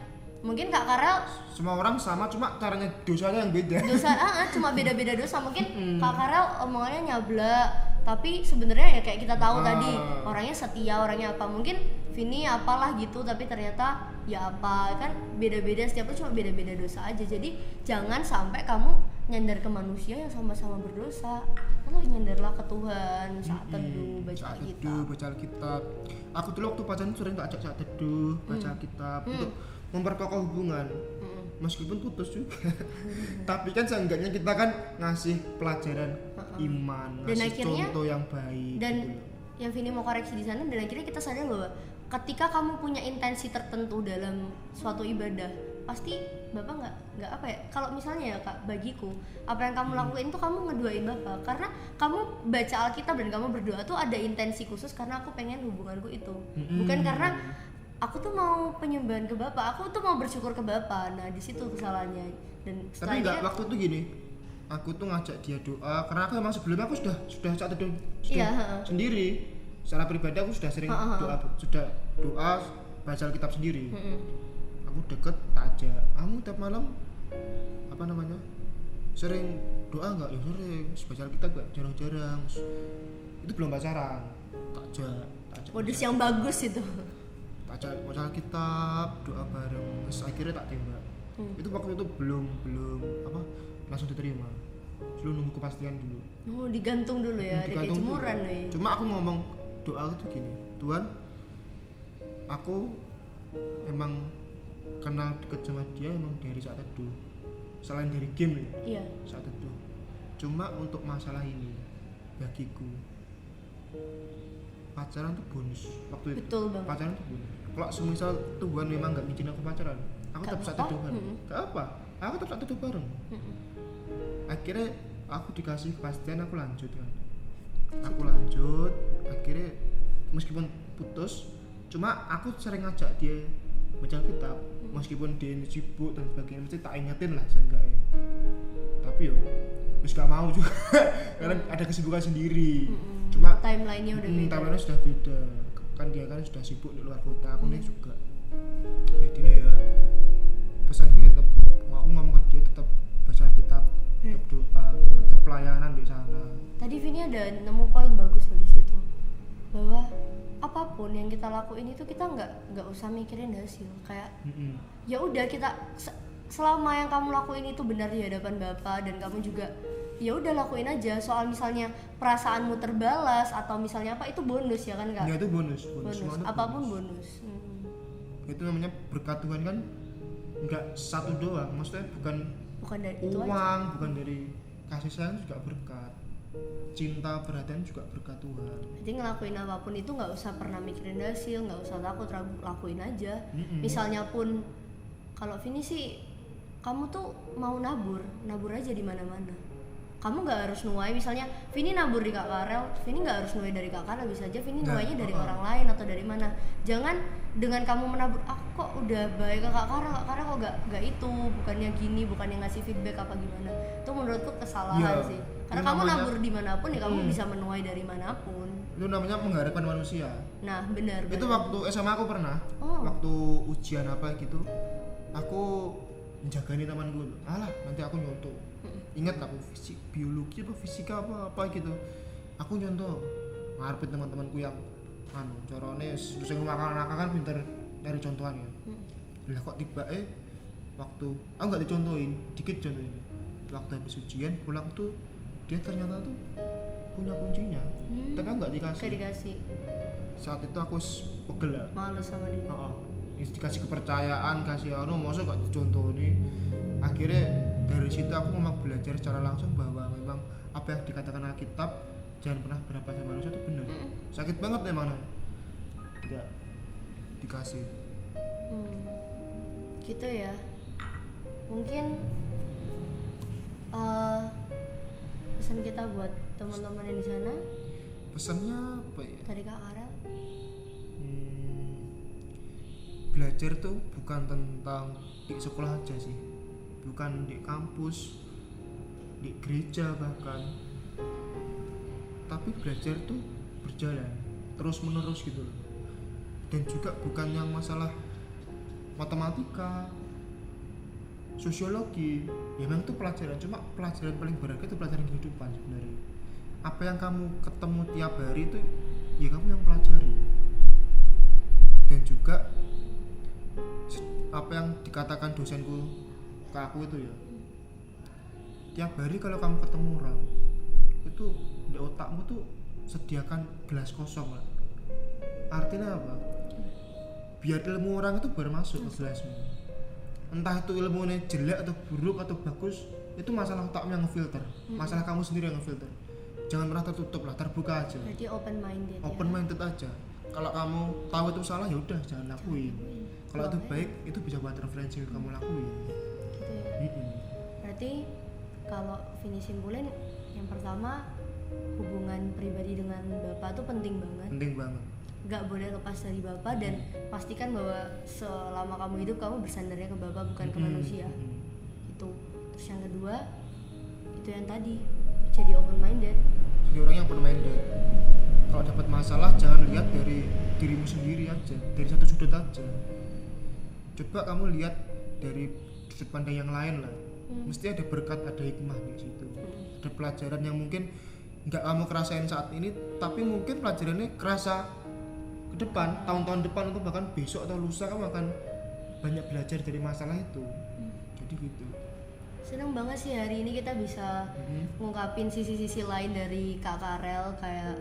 mungkin Kak Karel semua orang sama, cuma caranya dosanya yang beda. Cuma beda-beda dosa. Mungkin Kak Karel omongannya nyablak, tapi sebenarnya ya kayak kita tahu tadi, orangnya setia, orangnya apa. Mungkin Vini apalah gitu, tapi ternyata ya apa, kan beda-beda, setiap cuma beda-beda dosa aja. Jadi jangan sampai kamu nyandar ke manusia yang sama-sama berdosa. Lalu nyandarlah ke Tuhan, saat teduh, baca Alkitab. Aku dulu waktu pacaran sering tak ajak saat teduh, baca Alkitab untuk memperkokoh hubungan. Meskipun putus juga. Tapi kan seenggaknya kita kan ngasih pelajaran iman, dan ngasih akhirnya, contoh yang baik. Dan gitu. yang Vini mau koreksi di sana, dan akhirnya kita sadar bahwa ketika kamu punya intensi tertentu dalam suatu ibadah, pasti Bapak nggak apa ya, kalau misalnya ya Kak, bagiku apa yang kamu lakuin tuh kamu ngeduain Bapak, karena kamu baca Alkitab dan kamu berdoa tuh ada intensi khusus, karena aku pengen hubunganku itu, bukan karena aku tuh mau penyembahan ke Bapak, aku tuh mau bersyukur ke Bapak. Nah di situ kesalahannya. Dan tapi nggak, waktu itu gini, aku tuh ngajak dia doa karena aku emang sebelumnya aku sudah saat teduh sendiri. Secara pribadi aku sudah sering doa baca Alkitab sendiri. Aku deket tak ajak, kamu tiap malam sering doa nggak? Ya sering. Baca Alkitab nggak? Jarang-jarang. Itu belum pacaran, tak ajak modus yang bagus itu. baca Alkitab, doa bareng, terus akhirnya tak tembak. Itu waktu itu belum langsung diterima, dulu nunggu kepastian dulu. Digantung dulu ya, ada kayak jemuran nih. Cuma aku ngomong doa itu gini, Tuhan, aku emang kenal deket sama dia emang dari saat teduh, selain dari game ya, saat teduh. Cuma untuk masalah ini bagiku pacaran tuh bonus waktu itu. Betul banget. Pacaran tuh bonus. Kalau semisal Tuhan memang nggak izin aku pacaran, aku Gak tetap satu apa-apa. Tuhan. Gak apa, aku tetap satu bareng. Akhirnya aku dikasih kepastian, aku lanjut kan. Aku lanjut, akhirnya meskipun putus, cuma aku sering ngajak dia baca kitab, meskipun dia sibuk dan sebagainya, mesti tak ingetin lah seenggaknya. Tapi yo, terus gak mau juga, karena ada kesibukan sendiri. Cuma timelinenya udah beda. timeline sudah beda, kan dia kan sudah sibuk di luar kota, aku nih juga. Jadi ya pesanku ya tetap, aku ngomong ke dia tetap baca kitab, tetap doa, tetap pelayanan di sana. Tadi Vini ada nemu poin bagus loh di situ, bahwa apapun yang kita lakuin itu kita nggak usah mikirin hasil. Kayak ya udah kita selama yang kamu lakuin itu benar di hadapan Bapa, dan kamu juga ya udah lakuin aja. Soal misalnya perasaanmu terbalas atau misalnya apa, itu bonus ya kan Kak? Ya itu bonus. Bonus. Apapun bonus. Itu namanya berkat Tuhan kan, nggak satu doang, maksudnya Bukan dari itu uang, aja. bukan dari kasih sayang juga berkat, cinta perhatian juga berkat Tuhan. Jadi ngelakuin apapun itu nggak usah pernah mikirin hasil, nggak usah takut, lakuin aja. Misalnya pun kalau Vini sih, kamu tuh mau nabur aja di mana-mana. Kamu nggak harus nuai, misalnya Vini nabur di Kak Karel, Vini nggak harus nuai dari Kak Karel, bisa aja Vini nuainya dari orang lain atau dari mana. Jangan dengan kamu menabur, aku kok udah baik ke Kak Karel kok nggak itu, bukannya gini, bukannya ngasih feedback apa gimana. Itu menurutku kesalahan sih. Karena kamu nabur dimanapun ya kamu bisa menuai dari manapun. Itu namanya mengharapkan manusia. Nah benar. Itu waktu SMA aku pernah, waktu ujian apa gitu, aku menjagani temanku, alah nanti aku nyontoh. Ingat aku biologi apa fisika apa gitu, aku nyontoh ngarepin teman-temanku yang corone sing ngakak-ngakak kan pinter dari contohan ya. Lah kok tiba waktu aku nggak dicontohin, dikit contohin. Waktu habis ujian pulang tuh dia ternyata tuh punya kuncinya, tapi aku nggak dikasih. Saat itu aku pegel lah, males sama dia. Dikasih kepercayaan, kasih masa gak dicontohin. Akhirnya dari situ aku memang belajar secara langsung bahwa memang apa yang dikatakan Alkitab, jangan pernah berapa sama manusia itu benar. Sakit banget emang tidak dikasih. Gitu ya. Mungkin pesan kita buat teman-teman yang di sana. Pesannya apa ya? Dari Kak Karel. Belajar tuh bukan tentang di sekolah aja sih, bukan di kampus, di gereja bahkan, tapi belajar tuh berjalan terus menerus gitu loh. Dan juga bukan yang masalah matematika, sosiologi, ya memang itu pelajaran, cuma pelajaran paling berharga itu pelajaran kehidupan sebenarnya. Apa yang kamu ketemu tiap hari itu ya kamu yang pelajari. Dan juga apa yang dikatakan dosenku ke aku itu ya, tiap hari kalau kamu ketemu orang itu di otakmu tuh sediakan gelas kosong lah. Artinya apa? Biar ilmu orang itu bermasuk ke gelasmu. Entah itu ilmunya jelek atau buruk atau bagus, itu masalah otakmu yang ngefilter, masalah kamu sendiri yang ngefilter. Jangan pernah tertutup lah, terbuka aja. Berarti open minded. Open minded aja. Kalau kamu tahu itu salah ya udah jangan lakuin. Kalau itu baik itu bisa buat referensi kamu lakuin. Gitu ya. Berarti kalau Vini simpulin, yang pertama hubungan pribadi dengan Bapak tuh penting banget. Penting banget. Gak boleh lepas dari Bapak, dan pastikan bahwa selama kamu hidup kamu bersandarnya ke Bapak bukan ke manusia. Itu. Terus yang kedua itu yang tadi, jadi open minded. Jadi orang yang open minded. Kalau dapat masalah jangan lihat dari dirimu sendiri aja, dari satu sudut aja. Coba kamu lihat dari sudut pandang yang lain lah. Mesti ada berkat, ada hikmah di situ. Ada pelajaran yang mungkin nggak kamu kerasain saat ini, tapi mungkin pelajarannya kerasa ke depan, tahun-tahun depan atau bahkan besok atau lusa kamu akan banyak belajar dari masalah itu. Jadi gitu. Seneng banget sih hari ini kita bisa ngungkapin sisi-sisi lain dari Kak Karel. Kayak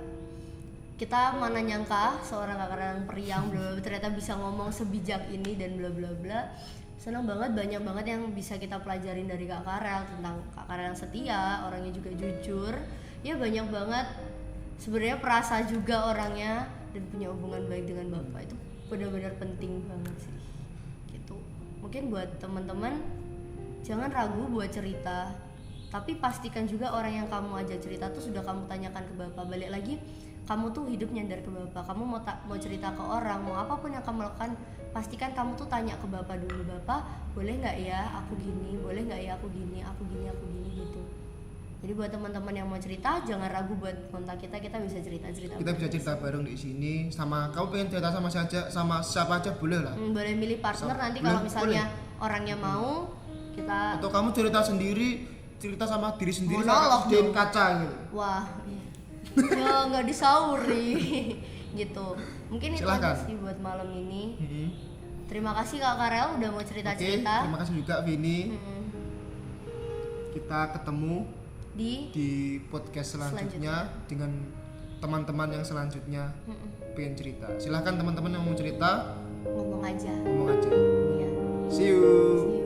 kita mana nyangka seorang Kak Karel yang periang ternyata bisa ngomong sebijak ini dan bla bla bla. Seneng banget, banyak banget yang bisa kita pelajarin dari Kak Karel, tentang Kak Karel yang setia, orangnya juga jujur. Ya banyak banget sebenarnya, perasa juga orangnya, dan punya hubungan baik dengan bapak itu benar-benar penting banget sih gitu. Mungkin buat teman-teman jangan ragu buat cerita, tapi pastikan juga orang yang kamu ajak cerita tuh sudah kamu tanyakan ke bapak. Balik lagi, kamu tuh hidup nyandar ke bapak. Kamu mau cerita ke orang, mau apapun yang kamu lakukan, pastikan kamu tuh tanya ke bapak dulu. Bapak, boleh nggak ya aku gini? Boleh nggak ya aku gini gitu. Jadi buat teman-teman yang mau cerita, jangan ragu buat kontak kita bisa cerita. Kita bisa cerita bareng di sini. Sama kamu pengen cerita sama siapa aja boleh lah. Boleh milih partner nanti kalau misalnya orangnya mau kita. Atau kamu cerita sendiri, cerita sama diri sendiri, Monolog sama jadiin dong. kaca gitu. Wah, ya nggak disauri gitu. Mungkin itu Silahkan. aja sih buat malam ini. Terima kasih Kak Karel udah mau cerita-cerita. Oke, terima kasih juga Vini. Kita ketemu di podcast selanjutnya dengan teman-teman yang selanjutnya pengen cerita. Silahkan teman-teman yang mau cerita Ngomong aja. ngomong aja. Iya. See you.